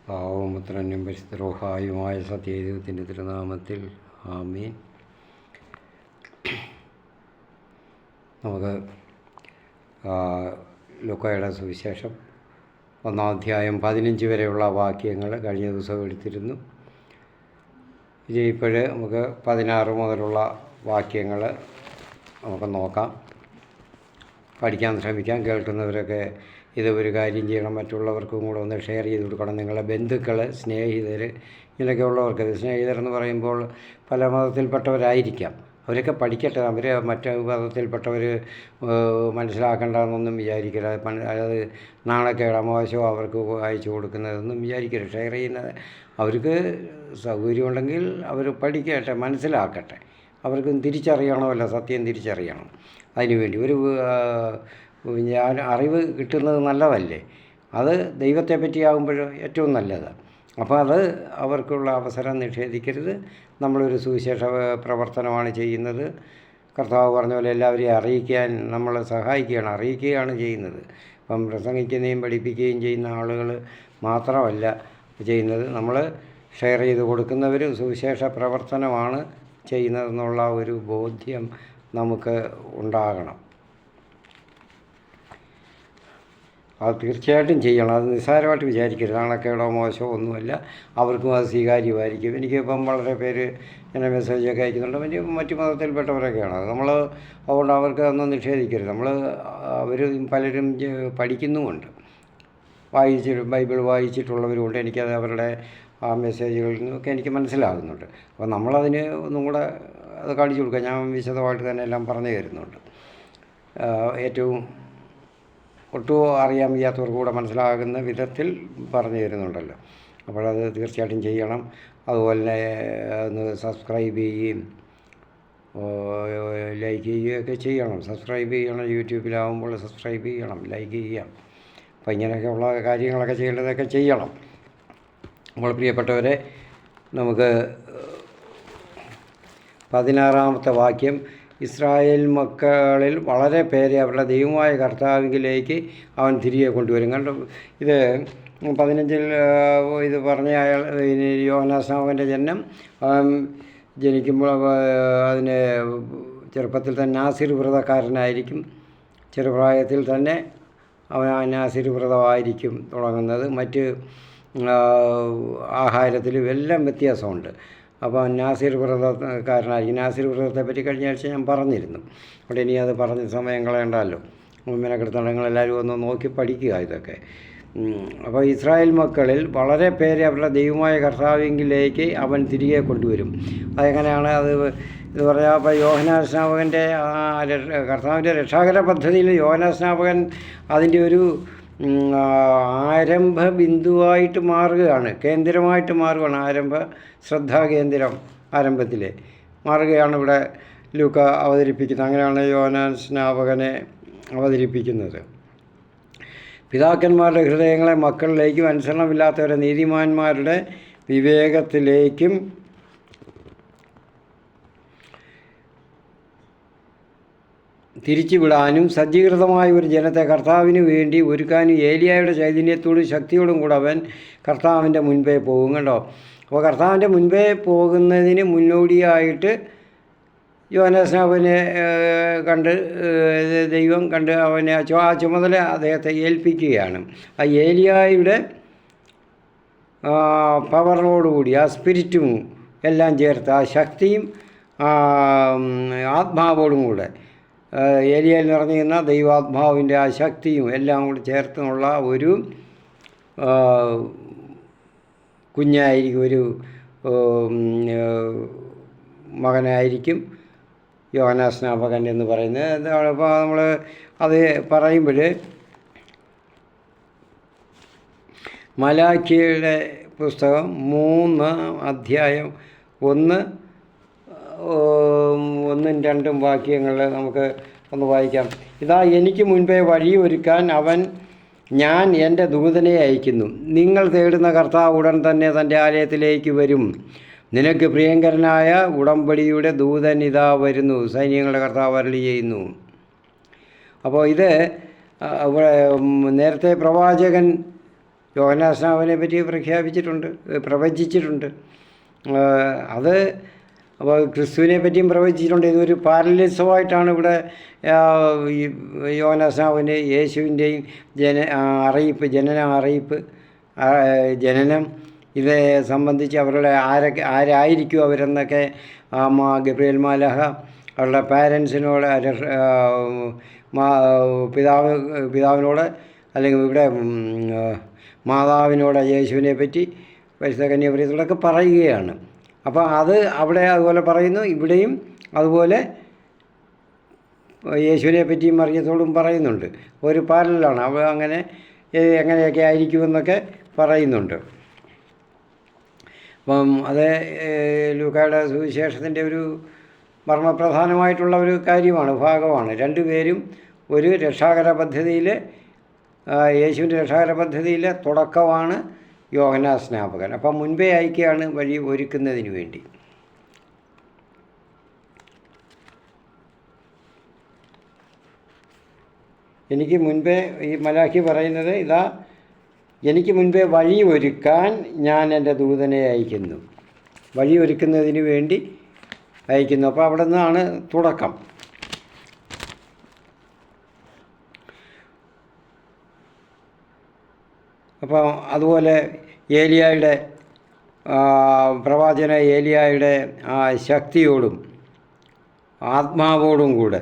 പാവവും പുത്രനും പരിശുദ്ധ സത്യദൈവത്തിൻ്റെ തിരുനാമത്തിൽ ആമീൻ. നമുക്ക് ലൂക്കായുടെ സുവിശേഷം 1-ാം അധ്യായം 15 വരെയുള്ള വാക്യങ്ങൾ കഴിഞ്ഞ ദിവസം എടുത്തിരുന്നു. ഇപ്പോൾ നമുക്ക് 16 മുതലുള്ള വാക്യങ്ങൾ നമുക്ക് നോക്കാം, പഠിക്കാൻ ശ്രമിക്കാം. കേൾക്കുന്നവരൊക്കെ ഇത് ഒരു കാര്യം ചെയ്യണം, മറ്റുള്ളവർക്കും കൂടെ ഒന്ന് ഷെയർ ചെയ്ത് കൊടുക്കണം. നിങ്ങളുടെ ബന്ധുക്കൾ, സ്നേഹിതർ, ഇങ്ങനെയൊക്കെ ഉള്ളവർക്ക്. സ്നേഹിതരെന്ന് പറയുമ്പോൾ പല മതത്തിൽപ്പെട്ടവരായിരിക്കാം, അവരൊക്കെ പഠിക്കട്ടെ. അവർ മറ്റ് മതത്തിൽപ്പെട്ടവർ മനസ്സിലാക്കേണ്ടതെന്നൊന്നും വിചാരിക്കരുത്. അത് നാണക്കേട്, മോശമോ അവർക്ക് അയച്ചു കൊടുക്കുന്നതൊന്നും വിചാരിക്കരുത്. ഷെയർ ചെയ്യുന്നത് അവർക്ക് സൗകര്യമുണ്ടെങ്കിൽ അവർ പഠിക്കട്ടെ, മനസ്സിലാക്കട്ടെ. അവർക്കും തിരിച്ചറിയണമല്ലോ, സത്യം തിരിച്ചറിയണം. അതിനുവേണ്ടി അറിവ് കിട്ടുന്നത് നല്ലതല്ലേ? അത് ദൈവത്തെ പറ്റിയാകുമ്പോൾ ഏറ്റവും നല്ലത്. അപ്പോൾ അത് അവർക്കുള്ള അവസരം നിഷേധിക്കരുത്. നമ്മളൊരു സുവിശേഷ പ്രവർത്തനമാണ് ചെയ്യുന്നത്. കർത്താവ് പറഞ്ഞ പോലെ എല്ലാവരെയും അറിയിക്കാൻ നമ്മൾ അറിയിക്കുകയാണ് ചെയ്യുന്നത്. അപ്പം പ്രസംഗിക്കുകയും പഠിപ്പിക്കുകയും ചെയ്യുന്ന ആളുകൾ മാത്രമല്ല ചെയ്യുന്നത്, നമ്മൾ ഷെയർ ചെയ്ത് കൊടുക്കുന്നവരും സുവിശേഷ പ്രവർത്തനമാണ് ചെയ്യുന്നതെന്നുള്ള ഒരു ബോധ്യം നമുക്ക് ഉണ്ടാകണം. അത് തീർച്ചയായിട്ടും ചെയ്യണം. അത് നിസ്സാരമായിട്ട് വിചാരിക്കരുത്. നാണക്കേടോ മോശമോ ഒന്നുമല്ല, അവർക്കും അത് സ്വീകാര്യമായിരിക്കും. എനിക്കിപ്പം വളരെ പേര് ഇങ്ങനെ മെസ്സേജൊക്കെ അയക്കുന്നുണ്ട്, മറ്റു മതത്തിൽപ്പെട്ടവരൊക്കെയാണ്. അത് നമ്മൾ അതുകൊണ്ട് അവർക്ക് ഒന്നും നിഷേധിക്കരുത്. അവർ പലരും പഠിക്കുന്നുമുണ്ട്, ബൈബിൾ വായിച്ചിട്ടുള്ളവരുമുണ്ട്. എനിക്കത് അവരുടെ ആ മെസ്സേജുകളിൽ നിന്നൊക്കെ എനിക്ക് മനസ്സിലാകുന്നുണ്ട്. അപ്പോൾ നമ്മളതിന് ഒന്നും കൂടെ അത് കാണിച്ചു കൊടുക്കുക. ഞാൻ വിശദമായിട്ട് തന്നെ എല്ലാം പറഞ്ഞു തരുന്നുണ്ട്. ഏറ്റവും ഒട്ടും അറിയാൻ വയ്യാത്തവർക്ക് കൂടെ മനസ്സിലാകുന്ന വിധത്തിൽ പറഞ്ഞു തരുന്നുണ്ടല്ലോ. അപ്പോഴത് തീർച്ചയായിട്ടും ചെയ്യണം. അതുപോലെ ഒന്ന് സബ്സ്ക്രൈബ് ചെയ്യുകയും ലൈക്ക് ചെയ്യുകയൊക്കെ ചെയ്യണം. സബ്സ്ക്രൈബ് ചെയ്യണം. യൂട്യൂബിലാവുമ്പോൾ സബ്സ്ക്രൈബ് ചെയ്യണം, ലൈക്ക് ചെയ്യാം. അപ്പോൾ ഇങ്ങനെയൊക്കെയുള്ള കാര്യങ്ങളൊക്കെ ചെയ്യേണ്ടതൊക്കെ ചെയ്യണം. നമ്മൾ പ്രിയപ്പെട്ടവരെ, നമുക്ക് 16-ാമത്തെ വാക്യം, ഇസ്രായേൽ മക്കളിൽ വളരെ പേരെ അവരുടെ ദൈവമായ കർത്താവിലേക്ക് അവൻ തിരികെ കൊണ്ടുവരും. കണ്ടു, ഇത് 15-ൽ ഇത് പറഞ്ഞ അയാൾ യോഹന്നാസ്നാപകൻ്റെ ജനനം ജനിക്കുമ്പോൾ അതിന് ചെറുപ്പത്തിൽ തന്നെ നാസിർ വ്രതക്കാരനായിരിക്കും. ചെറുപ്രായത്തിൽ തന്നെ അവൻ നാസിർ വ്രതമായിരിക്കും തുടങ്ങുന്നത്. മറ്റ് ആഹാരത്തിലും എല്ലാം വ്യത്യാസമുണ്ട്. അപ്പോൾ നാസിർ വ്രതക്കാരനായിരിക്കും. നാസിർ വ്രതത്തെപ്പറ്റി കഴിഞ്ഞ ആഴ്ച ഞാൻ പറഞ്ഞിരുന്നു. അവിടെ ഇനി അത് പറഞ്ഞ സമയം കളയണ്ടല്ലോ. മെനക്കെടുത്തങ്ങളെല്ലാവരും ഒന്ന് നോക്കി പഠിക്കുക ഇതൊക്കെ. അപ്പോൾ ഇസ്രായേൽ മക്കളിൽ വളരെ പേരെ അവരുടെ ദൈവമായ കർത്താവിലേക്ക് അവൻ തിരികെ കൊണ്ടുവരും. അതെങ്ങനെയാണ് ഇത് പറയാം? അപ്പോൾ യോഹന്നാസ്നാപകൻ്റെ കർത്താവിൻ്റെ രക്ഷാകര പദ്ധതിയിൽ യോഹന്നാസ്നാപകൻ അതിൻ്റെ ഒരു ആരംഭ ബിന്ദുവായിട്ട് മാറുകയാണ്, കേന്ദ്രമായിട്ട് മാറുകയാണ്. ശ്രദ്ധാകേന്ദ്രം ആരംഭത്തിൽ മാറുകയാണ് ഇവിടെ ലൂക്ക അവതരിപ്പിക്കുന്നത്. അങ്ങനെയാണ് യോഹന്നാസ്നാപകനെ അവതരിപ്പിക്കുന്നത്. പിതാക്കന്മാരുടെ ഹൃദയങ്ങളെ മക്കളിലേക്കും അനുസരണമില്ലാത്തവരെ നീതിമാന്മാരുടെ വിവേകത്തിലേക്കും തിരിച്ചുവിടാനും സജ്ജീകൃതമായ ഒരു ജനത്തെ കർത്താവിന് വേണ്ടി ഒരുക്കാനും ഏലിയായുടെ ചൈതന്യത്തോടും ശക്തിയോടും കൂടെ അവൻ കർത്താവിൻ്റെ മുൻപേ പോകും. കണ്ടോ? അപ്പോൾ കർത്താവിൻ്റെ മുൻപേ പോകുന്നതിന് മുന്നോടിയായിട്ട് യോഹന്നാസ്നാപകനെ ദൈവം കണ്ട് അവനെ ആ ചുമതല അദ്ദേഹത്തെ ഏൽപ്പിക്കുകയാണ്. ആ ഏലിയായുടെ പവറിനോടുകൂടി ആ സ്പിരിറ്റും എല്ലാം ചേർത്ത്, ആ ശക്തിയും ആത്മാവോടും കൂടെ, ഏലിയയിൽ നിറഞ്ഞിരുന്ന ദൈവാത്മാവിൻ്റെ ആ ശക്തിയും എല്ലാം കൂടി ചേർത്തുള്ള ഒരു കുഞ്ഞായിരിക്കും, ഒരു മകനായിരിക്കും യോഹന്നാസ്നാപകൻ എന്ന് പറയുന്നത്. എന്താണ് ഇപ്പോൾ നമ്മൾ അത് പറയുമ്പോൾ മലാഖിയുടെ പുസ്തകം 3-ാം അധ്യായം 1-ഉം 2-ഉം വാക്യങ്ങൾ നമുക്ക് ഒന്ന് വായിക്കാം. ഇതാ, എനിക്ക് മുൻപേ വഴി ഒരുക്കാൻ ഞാൻ എൻ്റെ ദൂതനെ അയക്കുന്നു. നിങ്ങൾ തേടുന്ന കർത്താവ് ഉടൻ തന്നെ തൻ്റെ ആലയത്തിലേക്ക് വരും. നിനക്ക് പ്രിയങ്കരനായ ഉടമ്പടിയുടെ ദൂതൻ ഇതാ വരുന്നു, സൈന്യങ്ങളുടെ കർത്താവ് അരുളി ചെയ്യുന്നു. അപ്പോൾ ഇത് നേരത്തെ പ്രവാചകൻ യോഹന്നാസ്നാപകനെ പറ്റി പ്രഖ്യാപിച്ചിട്ടുണ്ട്, പ്രവചിച്ചിട്ടുണ്ട്. അത് അപ്പോൾ ക്രിസ്തുവിനെ പറ്റിയും പ്രവചിച്ചിട്ടുണ്ട്. ഇതൊരു പാരലിസമായിട്ടാണ് ഇവിടെ ഈ യോഹന്നാസ്നാപകന് യേശുവിൻ്റെയും ജനന അറിയിപ്പ്, ജനനം ഇതേ സംബന്ധിച്ച് അവരുടെ ആരായിരിക്കും അവരെന്നൊക്കെ ഗബ്രിയേൽ മാലാഖ അവരുടെ പാരൻസിനോട്, പിതാവിനോട് അല്ലെങ്കിൽ ഇവിടെ മാതാവിനോട് യേശുവിനെ പറ്റി പരിശുദ്ധ കന്യാമറിയത്തോടൊക്കെ പറയുകയാണ്. അപ്പോൾ അത് അവിടെ അതുപോലെ പറയുന്നു, ഇവിടെയും അതുപോലെ യേശുവിനെ പറ്റിയും മറിയത്തോടും പറയുന്നുണ്ട്. ഒരു പാരലാണ്. അവ അങ്ങനെ എങ്ങനെയൊക്കെ ആയിരിക്കുമെന്നൊക്കെ പറയുന്നുണ്ട്. അപ്പം അത് ലൂക്കായുടെ സുവിശേഷത്തിൻ്റെ ഒരു മർമ്മപ്രധാനമായിട്ടുള്ള ഒരു കാര്യമാണ്, ഭാഗമാണ്. രണ്ടുപേരും ഒരു രക്ഷാകര പദ്ധതിയിൽ, യേശുവിൻ്റെ രക്ഷാകര പദ്ധതിയിലെ തുടക്കമാണ് യോഹന്നാസ്നാപകൻ. അപ്പം മുൻപേ അയക്കുകയാണ് വഴി ഒരുക്കുന്നതിന് വേണ്ടി. എനിക്ക് മുൻപേ ഈ മലാഖി പറയുന്നത് ഇതാ, എനിക്ക് മുൻപേ വഴി ഒരുക്കാൻ ഞാൻ എൻ്റെ ദൂതനെ അയക്കുന്നു, വഴി ഒരുക്കുന്നതിന് വേണ്ടി അയക്കുന്നു. അപ്പോൾ അവിടെ നിന്നാണ് തുടക്കം. അപ്പോൾ അതുപോലെ ഏലിയായുടെ പ്രവാചകന ഏലിയായുടെ ആ ശക്തിയോടും ആത്മാവോടും കൂടെ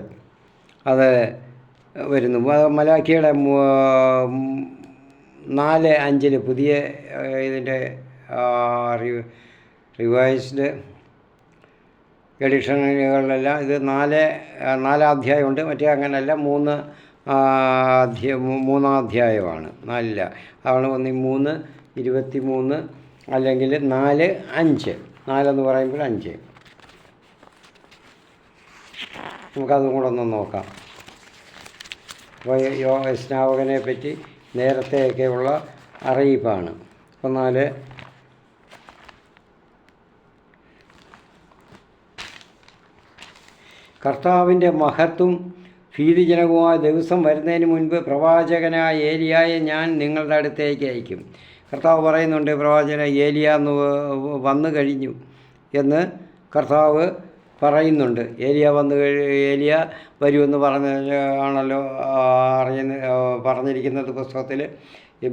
അത് വരുന്നു. മലാഖിയുടെ 4:5 പുതിയ ഇതിൻ്റെ റിവൈസ്ഡ് എഡിഷനുകളിലെല്ലാം ഇത് 4 അധ്യായമുണ്ട്. മറ്റേ അങ്ങനെയല്ല, 3 അധ്യായമാണ്. 4 അതാണ് 3:23 അല്ലെങ്കിൽ 4:5. 4 പറയുമ്പോൾ 5. നമുക്കതും കൂടെ ഒന്ന് നോക്കാം. അപ്പോൾ സ്നാപകനെ പറ്റി നേരത്തെയൊക്കെയുള്ള അറിയിപ്പാണ്. അപ്പോൾ 4 കർത്താവിൻ്റെ മഹത്വം ഭീതിജനകമായ ദിവസം വരുന്നതിന് മുൻപ് പ്രവാചകനായ ഏലിയായെ ഞാൻ നിങ്ങളുടെ അടുത്തേക്ക് അയക്കും. കർത്താവ് പറയുന്നുണ്ട്, പ്രവാചകന ഏലിയ വന്നു കഴിഞ്ഞു എന്ന് കർത്താവ് പറയുന്നുണ്ട്. ഏലിയ ഏലിയ വരുമെന്ന് ആണല്ലോ പറഞ്ഞിരിക്കുന്നത് പുസ്തകത്തിൽ,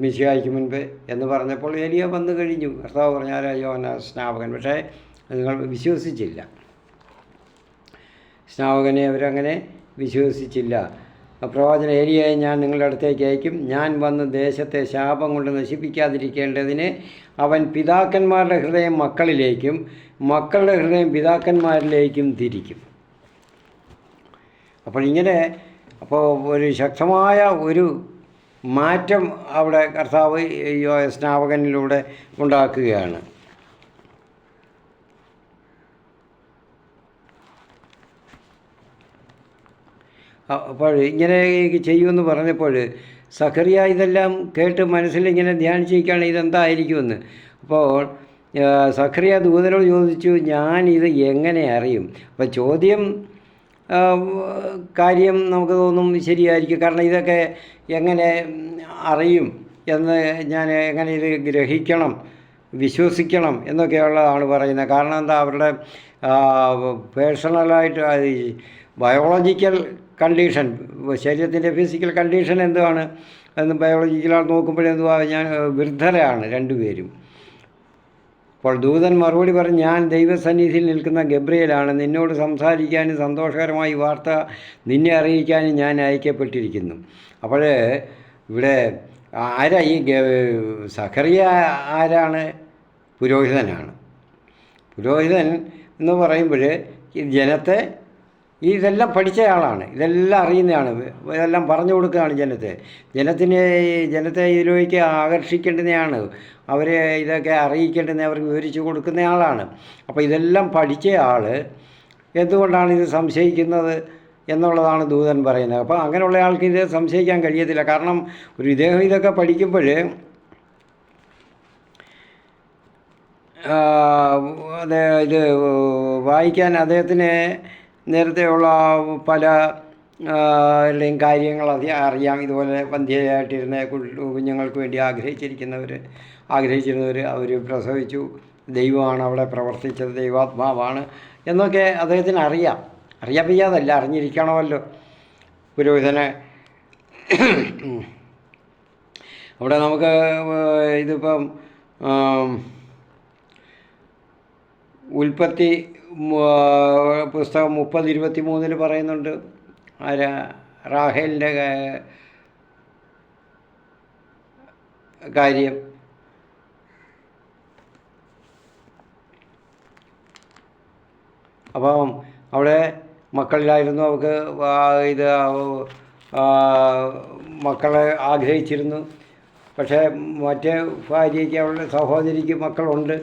മിശിഹായ്ക്ക് മുൻപ് എന്ന് പറഞ്ഞപ്പോൾ ഏലിയ വന്നു കഴിഞ്ഞു. കർത്താവ് പറഞ്ഞാൽ യോഹന്നാസ്നാപകൻ. പക്ഷേ നിങ്ങൾ വിശ്വസിച്ചില്ല. സ്നാപകനെ അവരങ്ങനെ വിശ്വസിച്ചില്ല. പ്രവാചകൻ ഏലിയായെ ഞാൻ നിങ്ങളുടെ അടുത്തേക്ക് അയക്കും. ഞാൻ വന്ന് ദേശത്തെ ശാപം കൊണ്ട് നശിപ്പിക്കാതിരിക്കേണ്ടതിന് അവൻ പിതാക്കന്മാരുടെ ഹൃദയം മക്കളിലേക്കും മക്കളുടെ ഹൃദയം പിതാക്കന്മാരിലേക്കും തിരിക്കും. അപ്പോൾ ഇങ്ങനെ ഒരു ശക്തമായ ഒരു മാറ്റം അവിടെ കർത്താവ് സ്നാപകനിലൂടെ ഉണ്ടാക്കുകയാണ്. അപ്പോൾ ഇങ്ങനെ ചെയ്യുമെന്ന് പറഞ്ഞപ്പോൾ സഖറിയ ഇതെല്ലാം കേട്ട് മനസ്സിലിങ്ങനെ ധ്യാനിച്ചിരിക്കുകയാണ് ഇതെന്തായിരിക്കുമെന്ന്. അപ്പോൾ സഖറിയ ദൂതനോട് ചോദിച്ചു, ഞാനിത് എങ്ങനെ അറിയും? അപ്പോൾ കാര്യം നമുക്ക് തോന്നും ശരിയായിരിക്കും. കാരണം ഇതൊക്കെ എങ്ങനെ അറിയും എന്ന്, ഞാൻ എങ്ങനെ ഇത് ഗ്രഹിക്കണം, വിശ്വസിക്കണം എന്നൊക്കെയുള്ളതാണ് പറയുന്നത്. കാരണം എന്താ, അവരുടെ പേഴ്സണലായിട്ട് ബയോളജിക്കൽ കണ്ടീഷൻ, ശരീരത്തിൻ്റെ ഫിസിക്കൽ കണ്ടീഷൻ എന്തുവാണ് എന്ന് ബയോളജിക്കലായിട്ട് നോക്കുമ്പോഴെന്തുവാ, ഞാൻ വൃദ്ധരാണ് രണ്ടുപേരും. അപ്പോൾ ദൂതൻ മറുപടി പറഞ്ഞു, ഞാൻ ദൈവസന്നിധിയിൽ നിൽക്കുന്ന ഗബ്രിയേലാണ്. നിന്നോട് സംസാരിക്കാനും സന്തോഷകരമായ ഈ വാർത്ത നിന്നെ അറിയിക്കാനും ഞാൻ അയക്കപ്പെട്ടിരിക്കുന്നു. അപ്പോൾ ഇവിടെ ആരാ ഈ സഖറിയ? ആരാണ്? പുരോഹിതനാണ്. പുരോഹിതൻ എന്ന് പറയുമ്പോൾ ജനത്തെ ഇതെല്ലാം പഠിച്ചയാളാണ്, ഇതെല്ലാം അറിയുന്നതാണ്, ഇതെല്ലാം പറഞ്ഞു കൊടുക്കുകയാണ് ജനത്തെ ഇതിലേക്ക് ആകർഷിക്കേണ്ടുന്നതാണ്, അവരെ ഇതൊക്കെ അറിയിക്കേണ്ടുന്ന, അവർക്ക് വിവരിച്ചു കൊടുക്കുന്നയാളാണ്. അപ്പോൾ ഇതെല്ലാം പഠിച്ചയാൾ എന്തുകൊണ്ടാണ് ഇത് സംശയിക്കുന്നത് എന്നുള്ളതാണ് ദൂതൻ പറയുന്നത്. അപ്പോൾ അങ്ങനെയുള്ള ആൾക്ക് ഇത് സംശയിക്കാൻ കഴിയത്തില്ല. കാരണം ഇദ്ദേഹം ഇതൊക്കെ പഠിക്കുമ്പോൾ ഇത് വായിക്കാൻ അദ്ദേഹത്തിന് നേരത്തെയുള്ള പല രുടെയും കാര്യങ്ങൾ അറിയാം. ഇതുപോലെ വന്ധ്യയായിട്ടിരുന്ന കുഞ്ഞുങ്ങൾക്ക് വേണ്ടി ആഗ്രഹിച്ചിരുന്നവർ അവർ പ്രസവിച്ചു, ദൈവമാണ് അവിടെ പ്രവർത്തിച്ചത്, ദൈവാത്മാവാണ് എന്നൊക്കെ അദ്ദേഹത്തിന് അറിയാം. അറിയാൻ വയ്യാതല്ല, അറിഞ്ഞിരിക്കണമല്ലോ. പുരോഹിതനെ അവിടെ നമുക്ക് ഇതിപ്പം ഉൽപ്പത്തി പുസ്തകം 30:23 പറയുന്നുണ്ട് റാഹേലിൻ്റെ കാര്യം. അപ്പം അവിടെ മക്കളിലായിരുന്നു, അവൾക്ക് ഇത് മക്കളെ ആഗ്രഹിച്ചിരുന്നു. പക്ഷേ മറ്റേ ഭാര്യയ്ക്ക്, അവളുടെ സഹോദരിക്ക് മക്കളുണ്ട്.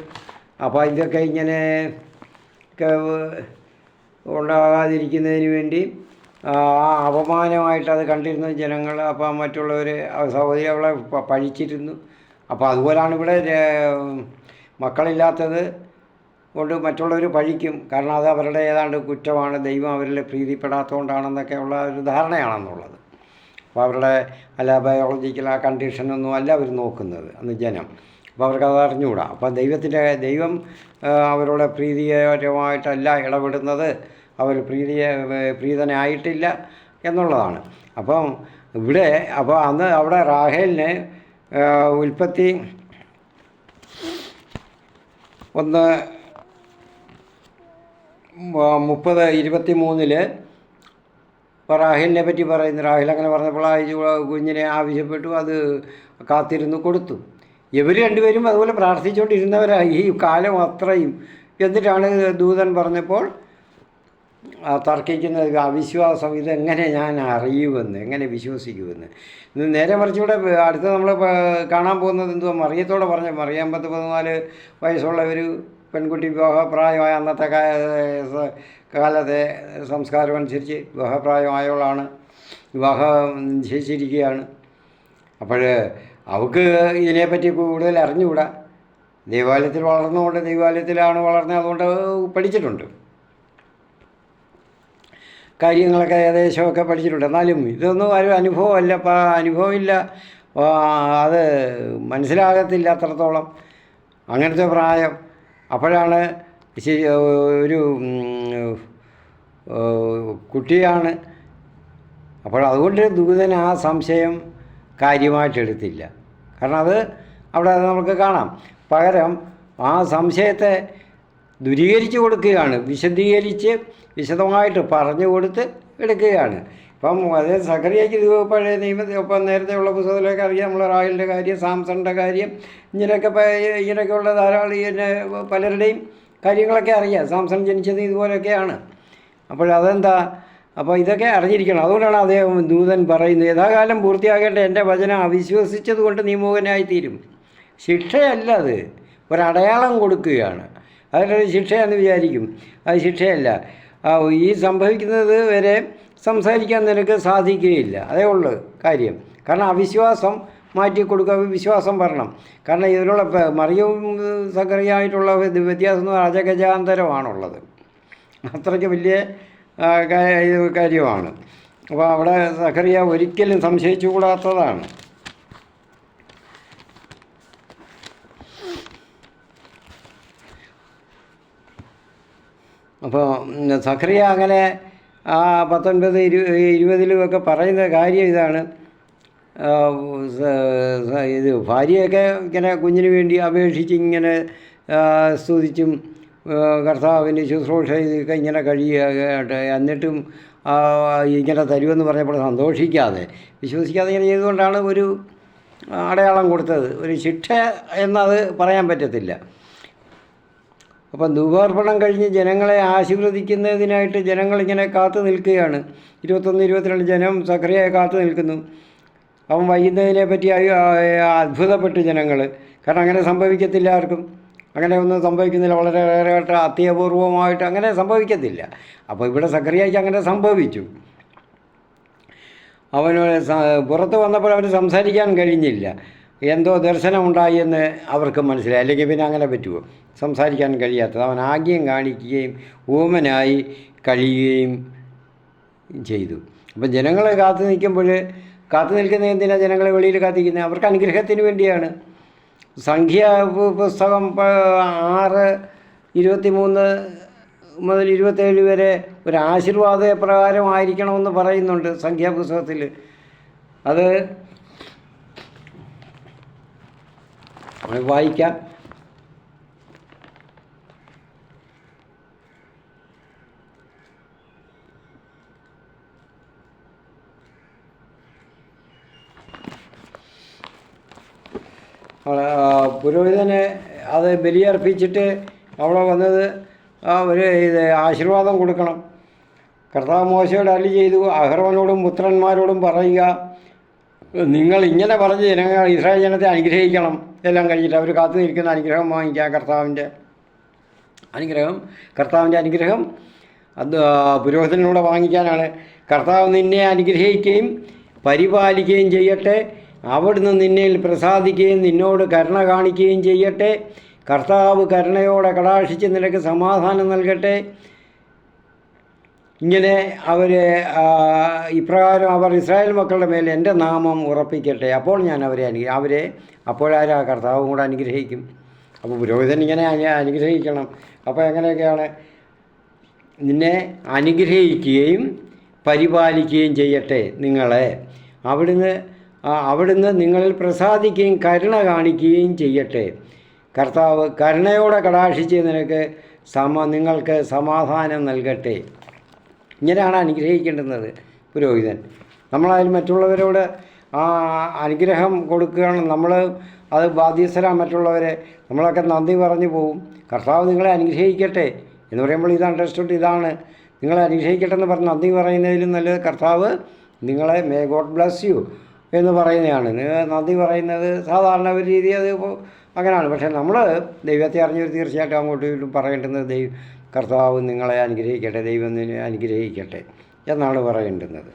അപ്പോൾ ഇതൊക്കെ ഇങ്ങനെ ഉണ്ടാകാതിരിക്കുന്നതിന് വേണ്ടി അപമാനമായിട്ട് അത് കണ്ടിരുന്നു ജനങ്ങൾ. അപ്പം മറ്റുള്ളവർ സഹോദരി അവളെ പഴിച്ചിരുന്നു. അപ്പോൾ അതുപോലെയാണ് ഇവിടെ മക്കളില്ലാത്തത് കൊണ്ട് മറ്റുള്ളവർ പഴിക്കും. കാരണം അത് അവരുടെ ഏതാണ്ട് കുറ്റമാണ്, ദൈവം അവരിൽ പ്രീതിപ്പെടാത്തതുകൊണ്ടാണെന്നൊക്കെ ഉള്ള ഒരു ധാരണയാണെന്നുള്ളത്. അപ്പോൾ അവരുടെ ബയോളജിക്കൽ ആ കണ്ടീഷനൊന്നും അല്ല അവർ നോക്കുന്നത് അന്ന് ജനം. അപ്പോൾ അവർക്കത് അറിഞ്ഞുകൂടാ. അപ്പോൾ ദൈവം അവരുടെ പ്രീതികരമായിട്ടല്ല ഇടപെടുന്നത്, അവർ പ്രീതനായിട്ടില്ല എന്നുള്ളതാണ്. അപ്പം ഇവിടെ അന്ന് അവിടെ റാഹേലിന് ഉൽപ്പത്തി 1:30-23 റാഹേലിനെ പറ്റി പറയുന്നു. റാഹേൽ അങ്ങനെ പറഞ്ഞപ്പോൾ കുഞ്ഞിനെ ആവശ്യപ്പെട്ടു, അത് കാത്തിരുന്നു, കൊടുത്തു. ഇവർ രണ്ടുപേരും അതുപോലെ പ്രാർത്ഥിച്ചുകൊണ്ടിരുന്നവരായി ഈ കാലം അത്രയും. എന്നിട്ടാണ് ദൂതൻ പറഞ്ഞപ്പോൾ തർക്കിക്കുന്നത്, അവിശ്വാസം, ഇതെങ്ങനെ ഞാൻ അറിയുമെന്ന്, എങ്ങനെ വിശ്വസിക്കുമെന്ന്. ഇത് നേരെ മറിച്ചുകൂടെ അടുത്ത് നമ്മൾ കാണാൻ പോകുന്നത് എന്തുവാ, മറിയത്തോടെ പറഞ്ഞ മറിയാൻ 14 വയസ്സുള്ള ഒരു പെൺകുട്ടി വിവാഹപ്രായമായ അന്നത്തെ കാലത്തെ സംസ്കാരം അനുസരിച്ച് വിവാഹപ്രായമായവളാണ്, വിവാഹം നിശ്ചയിച്ചിരിക്കുകയാണ്. അപ്പോൾ അവൾക്ക് ഇതിനെപ്പറ്റി കൂടുതൽ അറിഞ്ഞുകൂടാ. ദൈവാലയത്തിൽ വളർന്നുകൊണ്ട്, ദൈവാലയത്തിലാണ് വളർന്നത്, അതുകൊണ്ട് പഠിച്ചിട്ടുണ്ട്, കാര്യങ്ങളൊക്കെ ഏകദേശമൊക്കെ പഠിച്ചിട്ടുണ്ട്. എന്നാലും ഇതൊന്നും ഒരു അനുഭവമല്ല, അനുഭവമില്ല, അത് മനസ്സിലാകത്തില്ല അത്രത്തോളം അങ്ങനത്തെ പ്രായം. അപ്പോഴാണ് ഒരു കുട്ടിയാണ്. അപ്പോൾ അതുകൊണ്ട് ദൂതൻ ആ സംശയം കാര്യമായിട്ടെടുത്തില്ല. കാരണം അത് അവിടെ നമുക്ക് കാണാം. പകരം ആ സംശയത്തെ ദൂരീകരിച്ച് കൊടുക്കുകയാണ്, വിശദമായിട്ട് പറഞ്ഞു കൊടുത്ത് എടുക്കുകയാണ്. ഇപ്പം അതേ സഖറിയയ്ക്ക് ഇത് പഴയ ഇപ്പം നേരത്തെയുള്ള പുസ്തകത്തിലൊക്കെ അറിയാം, നമ്മൾ റാഹേലിൻ്റെ കാര്യം, സാംസണിൻ്റെ കാര്യം, ഇങ്ങനെയൊക്കെയുള്ള ധാരാളം പലരുടെയും കാര്യങ്ങളൊക്കെ അറിയാം. സാംസൺ ജനിച്ചത് ഇതുപോലെയൊക്കെയാണ്. അപ്പോഴതെന്താ, അപ്പോൾ ഇതൊക്കെ അറിഞ്ഞിരിക്കണം. അതുകൊണ്ടാണ് അദ്ദേഹം ദൂതൻ പറയുന്നത്, യഥാകാലം പൂർത്തിയാകേണ്ട എൻ്റെ വചനം അവിശ്വസിച്ചത് കൊണ്ട് നീ മൂകനായിത്തീരും. ശിക്ഷയല്ല, അത് ഒരടയാളം കൊടുക്കുകയാണ്. അതിനൊരു ശിക്ഷയാണെന്ന് വിചാരിക്കും, അത് ശിക്ഷയല്ല. ഈ സംഭവിക്കുന്നത് വരെ സംസാരിക്കാൻ നിനക്ക് സാധിക്കുകയില്ല, അതേ ഉള്ളൂ കാര്യം. കാരണം അവിശ്വാസം മാറ്റിക്കൊടുക്കുക, വിശ്വാസം വരണം. കാരണം ഇതിലുള്ള മറിയവും സഖറിയായിട്ടുള്ള വ്യത്യാസം അജഗജാന്തരമാണുള്ളത്, അത്രയ്ക്ക് വലിയ കാര്യമാണ്. അപ്പോൾ അവിടെ സഖറിയ ഒരിക്കലും സംശയിച്ചുകൂടാത്തതാണ്. അപ്പോൾ സഖറിയ അങ്ങനെ 19-20 പറയുന്ന കാര്യം ഇതാണ്. ഇത് ഭാര്യയൊക്കെ ഇങ്ങനെ കുഞ്ഞിന് വേണ്ടി അപേക്ഷിച്ച് ഇങ്ങനെ സ്തുതിച്ചും കർത്താവിൻ്റെ ശുശ്രൂഷ ഇതൊക്കെ ഇങ്ങനെ കഴിയുക, എന്നിട്ടും ഇങ്ങനെ തരുമെന്ന് പറഞ്ഞപ്പോൾ വിശ്വസിക്കാതെ ഇങ്ങനെ ചെയ്തുകൊണ്ടാണ് ഒരു അടയാളം കൊടുത്തത്. ഒരു ശിക്ഷ എന്നത് പറയാൻ പറ്റത്തില്ല. അപ്പം ധൂപാർപ്പണം കഴിഞ്ഞ് ജനങ്ങളെ ആശീർവദിക്കുന്നതിനായിട്ട് ജനങ്ങളിങ്ങനെ കാത്തു നിൽക്കുകയാണ്. 21-22 ജനം സഖറിയയെ കാത്തു നിൽക്കുന്നു. അവൻ വൈകുന്നതിനെ പറ്റി അത്ഭുതപ്പെട്ടു ജനങ്ങൾ. കാരണം അങ്ങനെ സംഭവിക്കത്തില്ല ആർക്കും, അങ്ങനെ ഒന്നും സംഭവിക്കുന്നില്ല, വളരെ അത്യപൂർവമായിട്ട് അങ്ങനെ സംഭവിക്കത്തില്ല. അപ്പോൾ ഇവിടെ സഖറിയയ്ക്ക് അങ്ങനെ സംഭവിച്ചു. അവന് പുറത്ത് വന്നപ്പോൾ അവന് സംസാരിക്കാൻ കഴിഞ്ഞില്ല. എന്തോ ദർശനമുണ്ടായി എന്ന് അവർക്ക് മനസ്സിലായി. അല്ലെങ്കിൽ പിന്നെ അങ്ങനെ പറ്റുമോ, സംസാരിക്കാൻ കഴിയാത്തത്. അവൻ ആഗ്യം കാണിക്കുകയും ഊമനായി കഴിയുകയും ചെയ്തു. അപ്പം ജനങ്ങളെ കാത്തു നിൽക്കുന്ന എന്തിനാണ് ജനങ്ങളെ വെളിയിൽ കാത്തിരിക്കുന്നത്? അവർക്ക് അനുഗ്രഹത്തിന് വേണ്ടിയാണ്. സംഖ്യ പുസ്തകം 6:23 മുതൽ 27 വരെ ഒരു ആശീർവാദ പ്രകാരമായിരിക്കണമെന്ന് പറയുന്നുണ്ട് സംഖ്യാപുസ്തകത്തിൽ. അത് വായിക്കാം. പുരോഹിതനെ അത് ബലിയർപ്പിച്ചിട്ട് അവിടെ വന്നത് ഒരു ആശീർവാദം കൊടുക്കണം. കർത്താവ് മോശയോട് അരുളി ചെയ്തു, അഹരോനോടും പുത്രന്മാരോടും പറയുക, നിങ്ങൾ ഇങ്ങനെ പറഞ്ഞ് ഇസ്രായേൽ ജനത്തെ അനുഗ്രഹിക്കണം. എല്ലാം കഴിഞ്ഞിട്ട് അവർ കാത്തു നിൽക്കുന്ന അനുഗ്രഹം വാങ്ങിക്കുക. കർത്താവിൻ്റെ അനുഗ്രഹം അത് പുരോഹിതനിലൂടെ വാങ്ങിക്കാനാണ്. കർത്താവ് നിന്നെ അനുഗ്രഹിക്കുകയും പരിപാലിക്കുകയും ചെയ്യട്ടെ. അവിടുന്ന് നിന്നിൽ പ്രസാദിക്കുകയും നിന്നോട് കരുണ കാണിക്കുകയും ചെയ്യട്ടെ. കർത്താവ് കരുണയോടെ കടാക്ഷിച്ച് നിനക്ക് സമാധാനം നൽകട്ടെ. ഇങ്ങനെ ഇപ്രകാരം അവർ ഇസ്രായേൽ മക്കളുടെ മേൽ എൻ്റെ നാമം ഉറപ്പിക്കട്ടെ. അപ്പോൾ ഞാൻ അപ്പോഴാരാ കർത്താവും കൂടെ അനുഗ്രഹിക്കും. അപ്പോൾ പുരോഹിതൻ ഇങ്ങനെ അനുഗ്രഹിക്കണം. അപ്പോൾ എങ്ങനെയൊക്കെയാണ്? നിന്നെ അനുഗ്രഹിക്കുകയും പരിപാലിക്കുകയും ചെയ്യട്ടെ നിങ്ങളെ. അവിടുന്ന് നിങ്ങളിൽ പ്രസാദിക്കുകയും കരുണ കാണിക്കുകയും ചെയ്യട്ടെ. കർത്താവ് കരുണയോടെ കടാക്ഷിച്ച് നിങ്ങൾക്ക് സമാധാനം നൽകട്ടെ. ഇങ്ങനെയാണ് അനുഗ്രഹിക്കേണ്ടുന്നത് പുരോഹിതൻ. നമ്മളായാലും മറ്റുള്ളവരോട് അനുഗ്രഹം കൊടുക്കുകയാണ്. അത് ബാധ്യസ്ഥരാണ് മറ്റുള്ളവരെ. നമ്മളൊക്കെ നന്ദി പറഞ്ഞു പോവും. കർത്താവ് നിങ്ങളെ അനുഗ്രഹിക്കട്ടെ എന്ന് പറയുമ്പോൾ ഇത് അണ്ടർസ്റ്റുഡ്, ഇതാണ് നിങ്ങളെ അനുഗ്രഹിക്കട്ടെ എന്ന് പറഞ്ഞ് നന്ദി പറയുന്നതിലും നല്ലത് കർത്താവ് നിങ്ങളെ മേ ഗോഡ് ബ്ലസ് യു എന്ന് പറയുന്നതാണ്. നന്ദി പറയുന്നത് സാധാരണ ഒരു രീതി, അത് അങ്ങനെയാണ്. പക്ഷേ നമ്മൾ ദൈവത്തെ അറിഞ്ഞവർ തീർച്ചയായിട്ടും അങ്ങോട്ടും ഇങ്ങോട്ടും പറയേണ്ടുന്നത് കർത്താവ് നിങ്ങളെ അനുഗ്രഹിക്കട്ടെ, ദൈവം നിന്നെ അനുഗ്രഹിക്കട്ടെ എന്നാണ് പറയേണ്ടുന്നത്.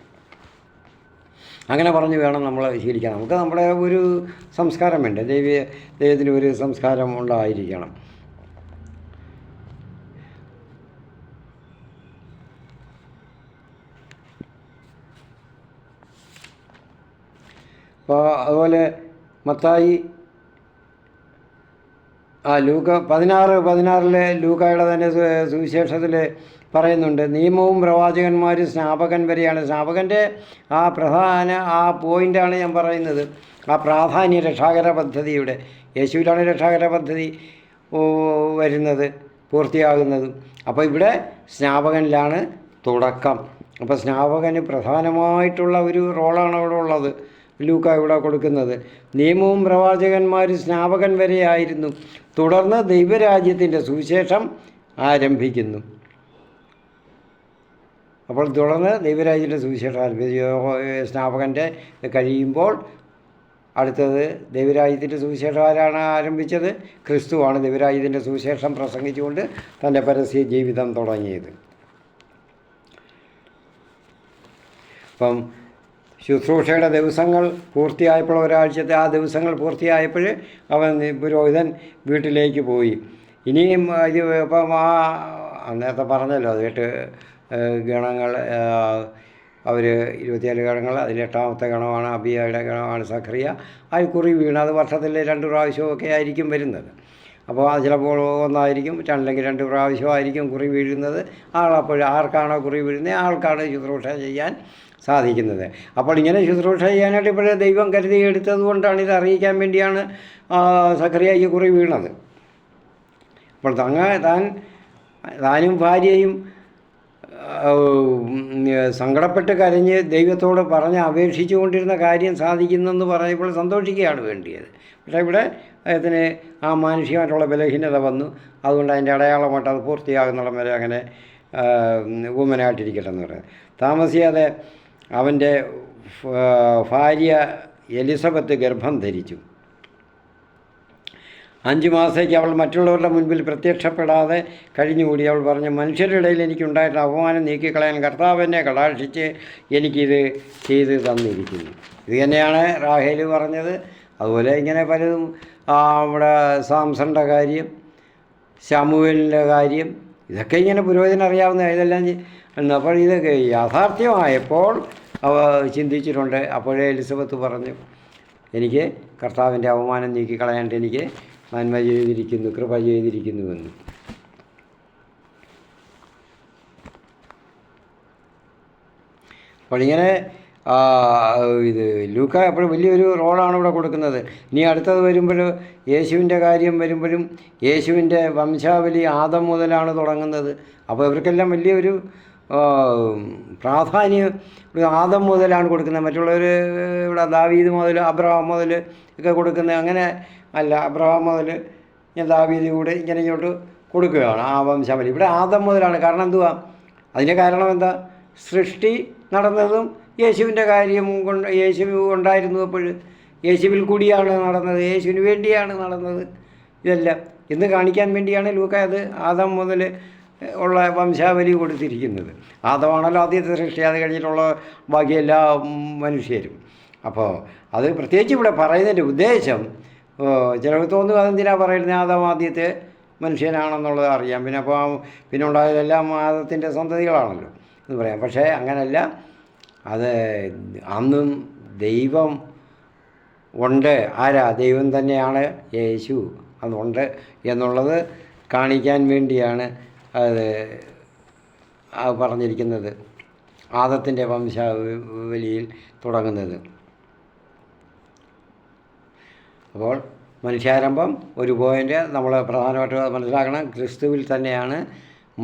അങ്ങനെ പറഞ്ഞ് വേണം നമ്മൾ ശീലിക്കാൻ. നമുക്ക് നമ്മുടെ ഒരു സംസ്കാരം വേണ്ടേ, ദൈവത്തിന് ഒരു സംസ്കാരം ഉണ്ടായിരിക്കണം. അപ്പോൾ അതുപോലെ മത്തായി ലൂക്ക 16:16 ലൂക്കായുടെ തന്നെ സുവിശേഷത്തിൽ പറയുന്നുണ്ട്, നിയമവും പ്രവാചകന്മാരും സ്നാപകൻ വരെയാണ്. സ്നാപകൻ്റെ പ്രധാന പോയിൻ്റാണ് ഞാൻ പറയുന്നത്. പ്രാധാന്യ രക്ഷാകര പദ്ധതിയുടെ യേശുവിലാണ് രക്ഷാകര പദ്ധതി വരുന്നത്, പൂർത്തിയാകുന്നതും. അപ്പോൾ ഇവിടെ സ്നാപകനിലാണ് തുടക്കം. അപ്പോൾ സ്നാപകന് പ്രധാനമായിട്ടുള്ള ഒരു റോളാണ് അവിടെ ഉള്ളത്. ലൂക്ക ഇവിടെ കൊടുക്കുന്നത് നിയമവും പ്രവാചകന്മാരും സ്നാപകൻ വരെയായിരുന്നു. തുടർന്ന് ദൈവരാജ്യത്തിൻ്റെ സുവിശേഷം ആരംഭിക്കുന്നു. അപ്പോൾ തുടർന്ന് ദൈവരാജ്യത്തിൻ്റെ സുവിശേഷം സ്നാപകൻ്റെ കഴിയുമ്പോൾ അടുത്തത് ദൈവരാജ്യത്തിൻ്റെ സുവിശേഷം ആരാണ് ആരംഭിച്ചത്? ക്രിസ്തുവാണ് ദൈവരാജ്യത്തിൻ്റെ സുവിശേഷം പ്രസംഗിച്ചുകൊണ്ട് തൻ്റെ പരസ്യ ജീവിതം തുടങ്ങിയത്. അപ്പം ശുശ്രൂഷയുടെ ദിവസങ്ങൾ പൂർത്തിയായപ്പോൾ, ഒരാഴ്ചത്തെ ദിവസങ്ങൾ പൂർത്തിയായപ്പോൾ പുരോഹിതൻ വീട്ടിലേക്ക് പോയി. ഇനിയും ഇപ്പം നേരത്തെ പറഞ്ഞല്ലോ, അത് 8 ഗണങ്ങൾ, അവർ 24 ഗണങ്ങൾ. അതിൽ 8ാമത്തെ ഗണമാണ് അബിയയുടെ ഗണമാണ് സഖറിയ. അത് കുറി വീണ്, അത് വർഷത്തിൽ 2 പ്രാവശ്യമൊക്കെ ആയിരിക്കും വരുന്നത്. അപ്പോൾ അത് ചിലപ്പോൾ ഒന്നായിരിക്കും, അല്ലെങ്കിൽ 2 പ്രാവശ്യമായിരിക്കും കുറി വീഴുന്നത്. അപ്പോൾ ആർക്കാണോ കുറി വീഴുന്നത് ആൾക്കാണ് ശുശ്രൂഷ ചെയ്യാൻ സാധിക്കുന്നത്. അപ്പോൾ ഇങ്ങനെ ശുശ്രൂഷ ചെയ്യാനായിട്ട് ഇപ്പോഴേ ദൈവം കരുതി എടുത്തത് കൊണ്ടാണ്, ഇത് അറിയിക്കാൻ വേണ്ടിയാണ് സഖറിയയ്ക്ക് കുറി വീണത്. അപ്പോൾ താനും ഭാര്യയും സങ്കടപ്പെട്ട് കരഞ്ഞ് ദൈവത്തോട് പറഞ്ഞ് അപേക്ഷിച്ചു കൊണ്ടിരുന്ന കാര്യം സാധിക്കുന്നെന്ന് പറയുമ്പോൾ സന്തോഷിക്കുകയാണ് വേണ്ടിയത്. പക്ഷേ ഇവിടെ അദ്ദേഹത്തിന് മാനുഷികമായിട്ടുള്ള ബലഹീനത വന്നു. അതുകൊണ്ട് അതിൻ്റെ അടയാളമായിട്ട് അത് പൂർത്തിയാകുന്നിടം വരെ അങ്ങനെ ഊമനായിട്ടിരിക്കട്ടെ എന്ന് പറയുന്നത്. താമസിയാതെ അവൻ്റെ ഭാര്യ എലിസബത്ത് ഗർഭം ധരിച്ചു. 5 മാസത്തേക്ക് അവൾ മറ്റുള്ളവരുടെ മുൻപിൽ പ്രത്യക്ഷപ്പെടാതെ കഴിഞ്ഞുകൂടി. അവൾ പറഞ്ഞു, മനുഷ്യരുടെ ഇടയിൽ എനിക്കുണ്ടായിരുന്ന അപമാനം നീക്കിക്കളയാൻ കർത്താവ് എന്നെ കടാക്ഷിച്ച് എനിക്കിത് ചെയ്ത് തന്നിരിക്കുന്നു. ഇത് തന്നെയാണ് റാഹേൽ പറഞ്ഞത്. അതുപോലെ ഇങ്ങനെ പലതും നമ്മുടെ സാംസണിൻ്റെ കാര്യം, ശമൂവേലിൻ്റെ കാര്യം, ഇതൊക്കെ ഇങ്ങനെ പുരോഹിതനറിയാവുന്ന ഇതെല്ലാം. അപ്പോൾ ഇതൊക്കെ യാഥാർത്ഥ്യമായപ്പോൾ അവ ചിന്തിച്ചിട്ടുണ്ട്. അപ്പോഴേ എലിസബത്ത് പറഞ്ഞു, എനിക്ക് കർത്താവിൻ്റെ അവമാനം നീക്കിക്കളയാണ്ട് എനിക്ക് നന്മ ചെയ്തിരിക്കുന്നു, കൃപ ചെയ്തിരിക്കുന്നുവെന്ന്. അപ്പോൾ ഇങ്ങനെ ഇത് ലൂക്ക എപ്പോഴും വലിയൊരു റോളാണ് ഇവിടെ കൊടുക്കുന്നത്. ഇനി അടുത്തത് വരുമ്പോൾ യേശുവിൻ്റെ കാര്യം വരുമ്പോഴും യേശുവിൻ്റെ വംശാവലി ആദം മുതലാണ് തുടങ്ങുന്നത്. അപ്പോൾ ഇവർക്കെല്ലാം വലിയൊരു പ്രാധാന്യം ആദം മുതലാണ് കൊടുക്കുന്നത്. മറ്റുള്ളവർ ഇവിടെ ദാവീദ് മുതൽ അബ്രഹാം മുതൽ ഒക്കെ കൊടുക്കുന്നത് അങ്ങനെ അല്ല. അബ്രഹാം മുതൽ ദാവീദ് കൂടെ ഇങ്ങനെ ഇങ്ങോട്ട് കൊടുക്കുകയാണ് ആ വംശാവലി. ഇവിടെ ആദം മുതലാണ്. കാരണം എന്തുവാ? അതിൻ്റെ കാരണം എന്താ? സൃഷ്ടി നടന്നതും യേശുവിൻ്റെ കാര്യം കൊണ്ട് യേശു ഉണ്ടായിരുന്നു. അപ്പോൾ യേശുവിൽ കൂടിയാണ് നടന്നത്, യേശുവിന് വേണ്ടിയാണ് നടന്നത്. ഇതെല്ലാം എന്ന് കാണിക്കാൻ വേണ്ടിയാണ് ലൂക്ക അത് ആദം മുതൽ ഉള്ള വംശാവലി കൊടുത്തിരിക്കുന്നത്. ആദമാണല്ലോ ആദ്യത്തെ സൃഷ്ടി, അത് കഴിഞ്ഞിട്ടുള്ള ബാക്കി എല്ലാ മനുഷ്യരും. അപ്പോൾ അത് പ്രത്യേകിച്ച് ഇവിടെ പറയുന്നതിൻ്റെ ഉദ്ദേശം ചിലർക്ക് തോന്നും അതെന്തിനാണ് പറയുന്നത് ആദം ആദ്യത്തെ മനുഷ്യനാണെന്നുള്ളത് അറിയാം. പിന്നെ ഉണ്ടായതെല്ലാം ആദത്തിൻ്റെ സന്തതികളാണല്ലോ എന്ന് പറയാം. പക്ഷേ അങ്ങനല്ല. അത് അന്നും ദൈവം ഉണ്ട്. ആരാ? ദൈവം തന്നെയാണ് യേശു. അതുണ്ട് എന്നുള്ളത് കാണിക്കാൻ വേണ്ടിയാണ് അത് പറഞ്ഞിരിക്കുന്നത്. ആദത്തിൻ്റെ വംശാവലിയിൽ തുടങ്ങുന്നത്. അപ്പോൾ മനുഷ്യാരംഭം ഒരു പോയിൻ്റ് നമ്മൾ പ്രധാനമായിട്ട് മനസ്സിലാക്കണം. ക്രിസ്തുവിൽ തന്നെയാണ്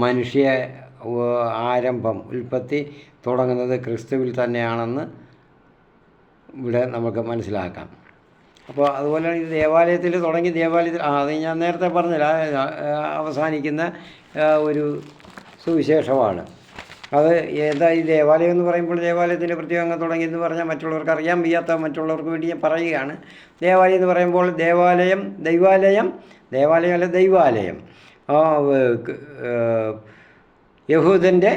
മനുഷ്യ ആരംഭം, ഉൽപ്പത്തി തുടങ്ങുന്നത് ക്രിസ്തുവിൽ തന്നെയാണെന്ന് ഇവിടെ നമുക്ക് മനസ്സിലാക്കാം. അപ്പോൾ അതുപോലെ ഈ ദേവാലയത്തിൽ തുടങ്ങി ദേവാലയത്തിൽ അത് ഞാൻ നേരത്തെ പറഞ്ഞില്ല, അവസാനിക്കുന്ന ഒരു സുവിശേഷമാണ്. അത് ഏതാ ഈ ദേവാലയം എന്ന് പറയുമ്പോൾ ദേവാലയത്തിൻ്റെ പ്രത്യേകം അങ്ങ് തുടങ്ങിയെന്ന് പറഞ്ഞാൽ മറ്റുള്ളവർക്ക് അറിയാൻ വയ്യാത്ത മറ്റുള്ളവർക്ക് വേണ്ടി ഞാൻ പറയുകയാണ്. ദേവാലയം എന്ന് പറയുമ്പോൾ ദൈവാലയം അല്ല ദൈവാലയം യഹൂദൻ്റെ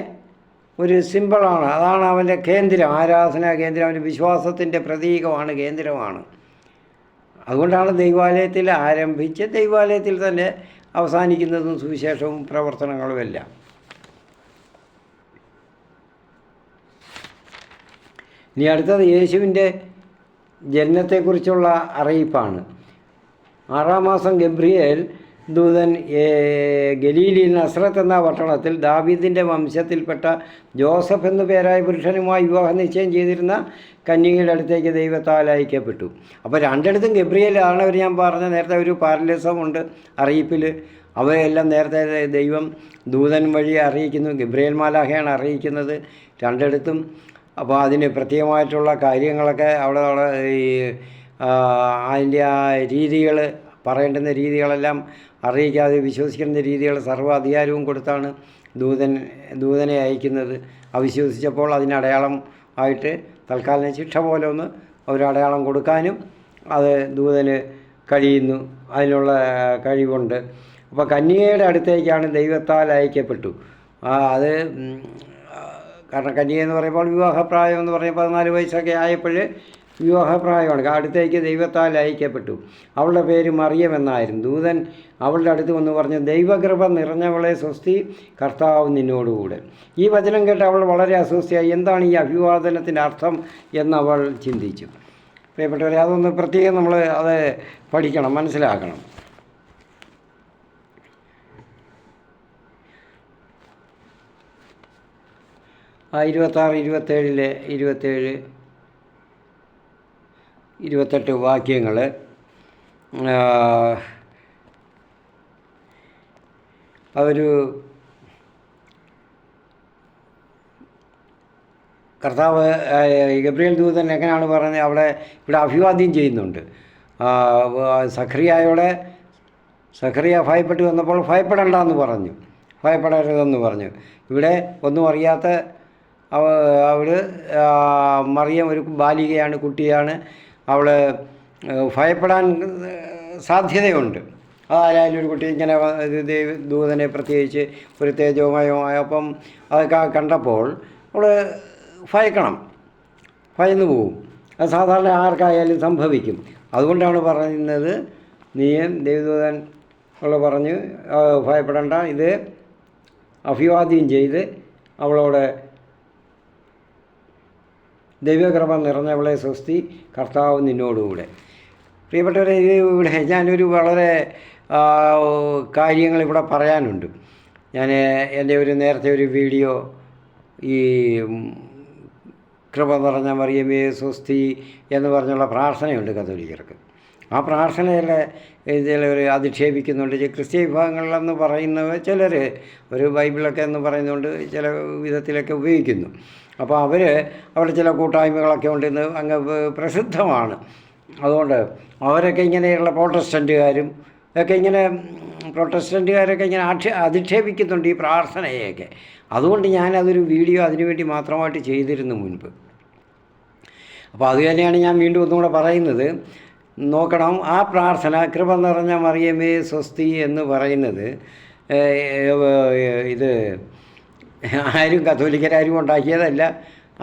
ഒരു സിമ്പിളാണ്. അതാണ് അവൻ്റെ കേന്ദ്രം, ആരാധനാ കേന്ദ്രം, അവൻ്റെ വിശ്വാസത്തിൻ്റെ പ്രതീകമാണ്, കേന്ദ്രമാണ്. അതുകൊണ്ടാണ് ദൈവാലയത്തിൽ ആരംഭിച്ച് ദൈവാലയത്തിൽ തന്നെ അവസാനിക്കുന്നതും സുവിശേഷവും പ്രവർത്തനങ്ങളുമെല്ലാം. ഇനി അടുത്തത് യേശുവിൻ്റെ ജനനത്തെക്കുറിച്ചുള്ള അറിയിപ്പാണ്. 6-ാം മാസം ഗബ്രിയേൽ ദൂതൻ ഗലീലിയിൽ നസ്രത്ത് എന്ന പട്ടണത്തിൽ ദാവീദിൻ്റെ വംശത്തിൽപ്പെട്ട ജോസഫ് എന്നു പേരായ പുരുഷനുമായി വിവാഹ നിശ്ചയം ചെയ്തിരുന്ന കന്യകയുടെ അടുത്തേക്ക് ദൈവത്താൽ അയക്കപ്പെട്ടു. അപ്പോൾ രണ്ടിടത്തും ഗബ്രിയേലാണ്. അവർ ഞാൻ പറഞ്ഞ നേരത്തെ ഒരു പാരലിസമുണ്ട് അറിയിപ്പിൽ. അവയെല്ലാം നേരത്തെ ദൈവം ദൂതൻ വഴി അറിയിക്കുന്നു, ഗബ്രിയേൽ മാലാഖയാണ് അറിയിക്കുന്നത് രണ്ടിടത്തും. അപ്പോൾ അതിന് പ്രത്യേകമായിട്ടുള്ള കാര്യങ്ങളൊക്കെ അവിടെ ഈ അതിൻ്റെ ആ രീതികൾ, പറയേണ്ടുന്ന രീതികളെല്ലാം അറിയിക്കാതെ വിശ്വസിക്കുന്ന രീതികൾ സർവ്വ അധികാരവും കൊടുത്താണ് ദൂതനെ അയക്കുന്നത്. അവിശ്വസിച്ചപ്പോൾ അതിനടയാളം ആയിട്ട് തൽക്കാലം ശിക്ഷ പോലെ ഒന്ന് ഒരടയാളം കൊടുക്കാനും അത് ദൂതന് കഴിയുന്നു, അതിനുള്ള കഴിവുണ്ട്. അപ്പോൾ കന്യകയുടെ അടുത്തേക്കാണ് ദൈവത്താൽ അയക്കപ്പെട്ടു. അത് കാരണം കന്യക എന്ന് പറയുമ്പോൾ വിവാഹപ്രായം എന്ന് പറയുമ്പോൾ 14 വയസ്സൊക്കെ ആയപ്പോൾ വിവാഹപ്രായമാണ്. അടുത്തേക്ക് ദൈവത്താൽ അയക്കപ്പെട്ടു. അവളുടെ പേര് മറിയം എന്നായിരുന്നു. ദൂതൻ അവളുടെ അടുത്ത് വന്ന് പറഞ്ഞു, ദൈവകൃപ നിറഞ്ഞവളെ സ്വസ്തി, കർത്താവ് നിന്നോടുകൂടെ. ഈ വചനം കേട്ട് അവൾ വളരെ അസ്വസ്ഥയായി. എന്താണ് ഈ അഭിവാദനത്തിൻ്റെ അർത്ഥം എന്നവൾ ചിന്തിച്ചു. പ്രിയപ്പെട്ടവരെ, അതൊന്ന് പ്രത്യേകം നമ്മൾ അത് പഠിക്കണം, മനസ്സിലാക്കണം. ആ 27 28 വാക്യങ്ങൾ ഒരു കർത്താവ് ഗബ്രിയേൽ ദൂതൻ എങ്ങനെയാണ് പറഞ്ഞത്, ഇവിടെ അഭിവാദ്യം ചെയ്യുന്നുണ്ട്. സഖറിയ ഭയപ്പെട്ട് വന്നപ്പോൾ ഭയപ്പെടണ്ടെന്ന് പറഞ്ഞു, ഭയപ്പെടരുതെന്ന് പറഞ്ഞു. ഇവിടെ ഒന്നും അറിയാത്ത അവൾ മറിയം ഒരു ബാലികയാണ്, കുട്ടിയാണ്. അവൾ ഭയപ്പെടാൻ സാധ്യതയുണ്ട്. അതായാലും ഒരു കുട്ടി ഇങ്ങനെ ദൂതനെ പ്രത്യേകിച്ച് ഒരു തേജോമയമായപ്പം അതൊക്കെ കണ്ടപ്പോൾ അവൾ ഭയന്നു പോവും. അത് സാധാരണ ആർക്കായാലും സംഭവിക്കും. അതുകൊണ്ടാണ് പറയുന്നത്, നീയും ദൈവദൂതൻ പറഞ്ഞ് ഭയപ്പെടേണ്ട, ഇത് അഭിവാദ്യം ചെയ്ത് അവളോട് ദൈവകൃപ നിറഞ്ഞവളെ സ്വസ്തി, കർത്താവ് നിന്നോടുകൂടെ. പ്രിയപ്പെട്ടവരെ, ഇത് ഇവിടെ ഞാനൊരു വളരെ കാര്യങ്ങൾ ഇവിടെ പറയാനുണ്ട്. ഞാൻ എൻ്റെ നേരത്തെ ഒരു വീഡിയോ ഈ കൃപ നിറഞ്ഞ മറിയമേ സ്വസ്തി എന്ന് പറഞ്ഞുള്ള പ്രാർത്ഥനയുണ്ട് കത്തോലിക്കർക്ക്. ആ പ്രാർത്ഥനയിലെ ഇതിലൊരു അധിക്ഷേപിക്കുന്നുണ്ട്. ക്രിസ്ത്യ വിഭാഗങ്ങളിലെന്ന് പറയുന്നവ ചിലർ ഒരു ബൈബിളൊക്കെ എന്ന് പറയുന്നുകൊണ്ട് ചില വിധത്തിലൊക്കെ ഉപയോഗിക്കുന്നു. അപ്പോൾ അവിടെ ചില കൂട്ടായ്മകളൊക്കെ ഉണ്ടെന്ന് അങ്ങ് പ്രസിദ്ധമാണ്. അതുകൊണ്ട് അവരൊക്കെ ഇങ്ങനെയുള്ള പ്രൊട്ടസ്റ്റൻറ്റുകാരും ഒക്കെ ഇങ്ങനെ അധിക്ഷേപിക്കുന്നുണ്ട് ഈ പ്രാർത്ഥനയൊക്കെ. അതുകൊണ്ട് ഞാനതൊരു വീഡിയോ അതിനുവേണ്ടി മാത്രമായിട്ട് ചെയ്തിരുന്നു മുൻപ്. അപ്പോൾ അത് തന്നെയാണ് ഞാൻ വീണ്ടും ഒന്നുകൂടെ പറയുന്നത്. നോക്കണം, ആ പ്രാർത്ഥന കൃപ നിറഞ്ഞ മറിയമേ സ്വസ്തി എന്ന് പറയുന്നത് ഇത് ആരും കത്തോലിക്കരാരും ഉണ്ടാക്കിയതല്ല.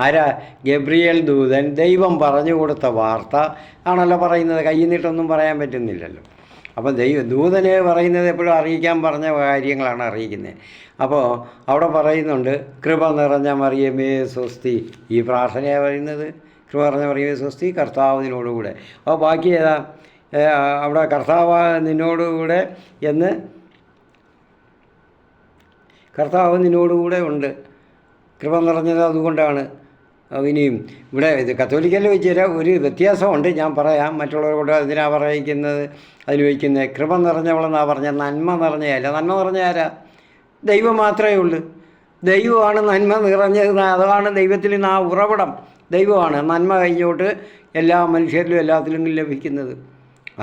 ആരാ? ഗബ്രിയേൽ ദൂതൻ ദൈവം പറഞ്ഞു കൊടുത്ത വാർത്ത ആണല്ലോ പറയുന്നത്. കയ്യിൽ നിന്നിട്ടൊന്നും പറയാൻ പറ്റുന്നില്ലല്ലോ. അപ്പം ദൂതനെ പറയുന്നത് എപ്പോഴും അറിയിക്കാൻ പറഞ്ഞ കാര്യങ്ങളാണ് അറിയിക്കുന്നത്. അപ്പോൾ അവിടെ പറയുന്നുണ്ട് കൃപ നിറഞ്ഞ മറിയമേ സ്വസ്തി. ഈ പ്രാർത്ഥനയാണ് പറയുന്നത് കൃപ നിറഞ്ഞ മറിയമേ സ്വസ്തി, കർത്താവ് നിന്നോടുകൂടെ. അപ്പോൾ ബാക്കി ഏതാ? അവിടെ കർത്താവ് നിന്നോടുകൂടെ എന്ന് കർത്താവ് നിന്നോടുകൂടെ ഉണ്ട്. കൃപ നിറഞ്ഞത് അതുകൊണ്ടാണ്. ഇനിയും ഇവിടെ ഇത് കത്തോലിക്കലിൽ വെച്ച് ഒരു വ്യത്യാസമുണ്ട്, ഞാൻ പറയാം. മറ്റുള്ളവരോട് അതിനാ പറയിക്കുന്നത്, അതിന് വയ്ക്കുന്നത് കൃപ നിറഞ്ഞവളെന്നാണ് പറഞ്ഞത്, നന്മ നിറഞ്ഞതല്ല. നന്മ നിറഞ്ഞ ആരാ? ദൈവം മാത്രമേ ഉള്ളൂ. ദൈവമാണ് നന്മ നിറഞ്ഞത്. അതാണ് ദൈവത്തിൽ നിന്ന് ആ ഉറവിടം ദൈവമാണ്. നന്മ കഴിഞ്ഞോട്ട് എല്ലാ മനുഷ്യരിലും എല്ലാത്തിലും ലഭിക്കുന്നത്.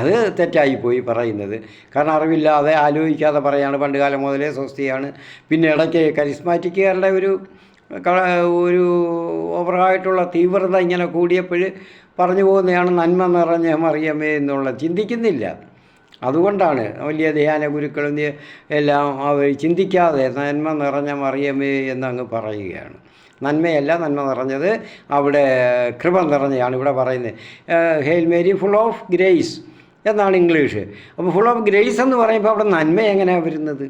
അത് തെറ്റായിപ്പോയി പറയുന്നത്. കാരണം അറിവില്ലാതെ ആലോചിക്കാതെ പറയാണ്. പണ്ട് കാലം മുതലേ സ്വസ്തിയാണ്. പിന്നെ ഇടയ്ക്ക് കരിസ്മാറ്റിക്കുകാരുടെ ഒരു ഓവറായിട്ടുള്ള തീവ്രത ഇങ്ങനെ കൂടിയപ്പോൾ പറഞ്ഞു പോകുന്നതാണ് നന്മ നിറഞ്ഞ മറിയമേ എന്നുള്ള. ചിന്തിക്കുന്നില്ല. അതുകൊണ്ടാണ് വലിയ ധ്യാന ഗുരുക്കളും എല്ലാം അവർ ചിന്തിക്കാതെ നന്മ നിറഞ്ഞ മറിയമേ എന്നങ്ങ് പറയുകയാണ്. നന്മയല്ല നന്മ നിറഞ്ഞത്, അവിടെ കൃപ നിറഞ്ഞതാണ് ഇവിടെ പറയുന്നത്. Hail Mary full of grace എന്നാണ് ഇംഗ്ലീഷ്. അപ്പോൾ ഫുൾ ഓഫ് ഗ്രേസ് എന്ന് പറയുമ്പോൾ അവിടെ നന്മ എങ്ങനെയാണ് വരുന്നത്?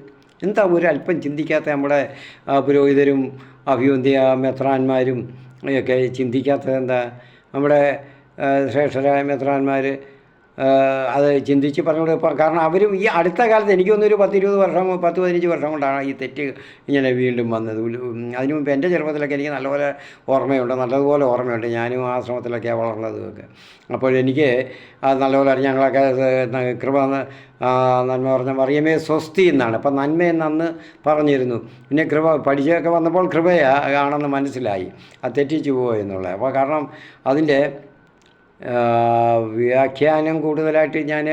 എന്താ ഒരല്പം ചിന്തിക്കാത്ത നമ്മുടെ പുരോഹിതരും അഭിവന്ധ്യ മെത്രാന്മാരും ഒക്കെ ചിന്തിക്കാത്തത് എന്താ? നമ്മുടെ ശ്രേഷ്ഠരായ മെത്രാന്മാർ അത് ചിന്തിച്ച് പറഞ്ഞുകൊണ്ട്. കാരണം അവരും ഈ അടുത്ത കാലത്ത് എനിക്ക് തോന്നുന്നൊരു 10-15 വർഷം കൊണ്ടാണ് ഈ തെറ്റ് ഇങ്ങനെ വീണ്ടും വന്നത്. അതിനു മുമ്പ് എൻ്റെ ചെറുപ്പത്തിലൊക്കെ എനിക്ക് നല്ലപോലെ നല്ലതുപോലെ ഓർമ്മയുണ്ട്. ഞാനും ആ ശ്രമത്തിലൊക്കെയാണ് വളർന്നതുമൊക്കെ. അപ്പോഴെനിക്ക് അത് നല്ലപോലെ അറിയാം. ഞങ്ങളൊക്കെ കൃപ നന്മ പറഞ്ഞ മറിയമേ സ്വസ്തി എന്നാണ്. അപ്പം നന്മയെന്ന് അന്ന് പറഞ്ഞിരുന്നു. പിന്നെ കൃപ പഠിച്ചൊക്കെ വന്നപ്പോൾ കൃപയാണെന്ന് മനസ്സിലായി. അത് തെറ്റിച്ചു പോയെന്നുള്ളത്. അപ്പോൾ കാരണം അതിൻ്റെ വ്യാഖ്യാനം കൂടുതലായിട്ട് ഞാൻ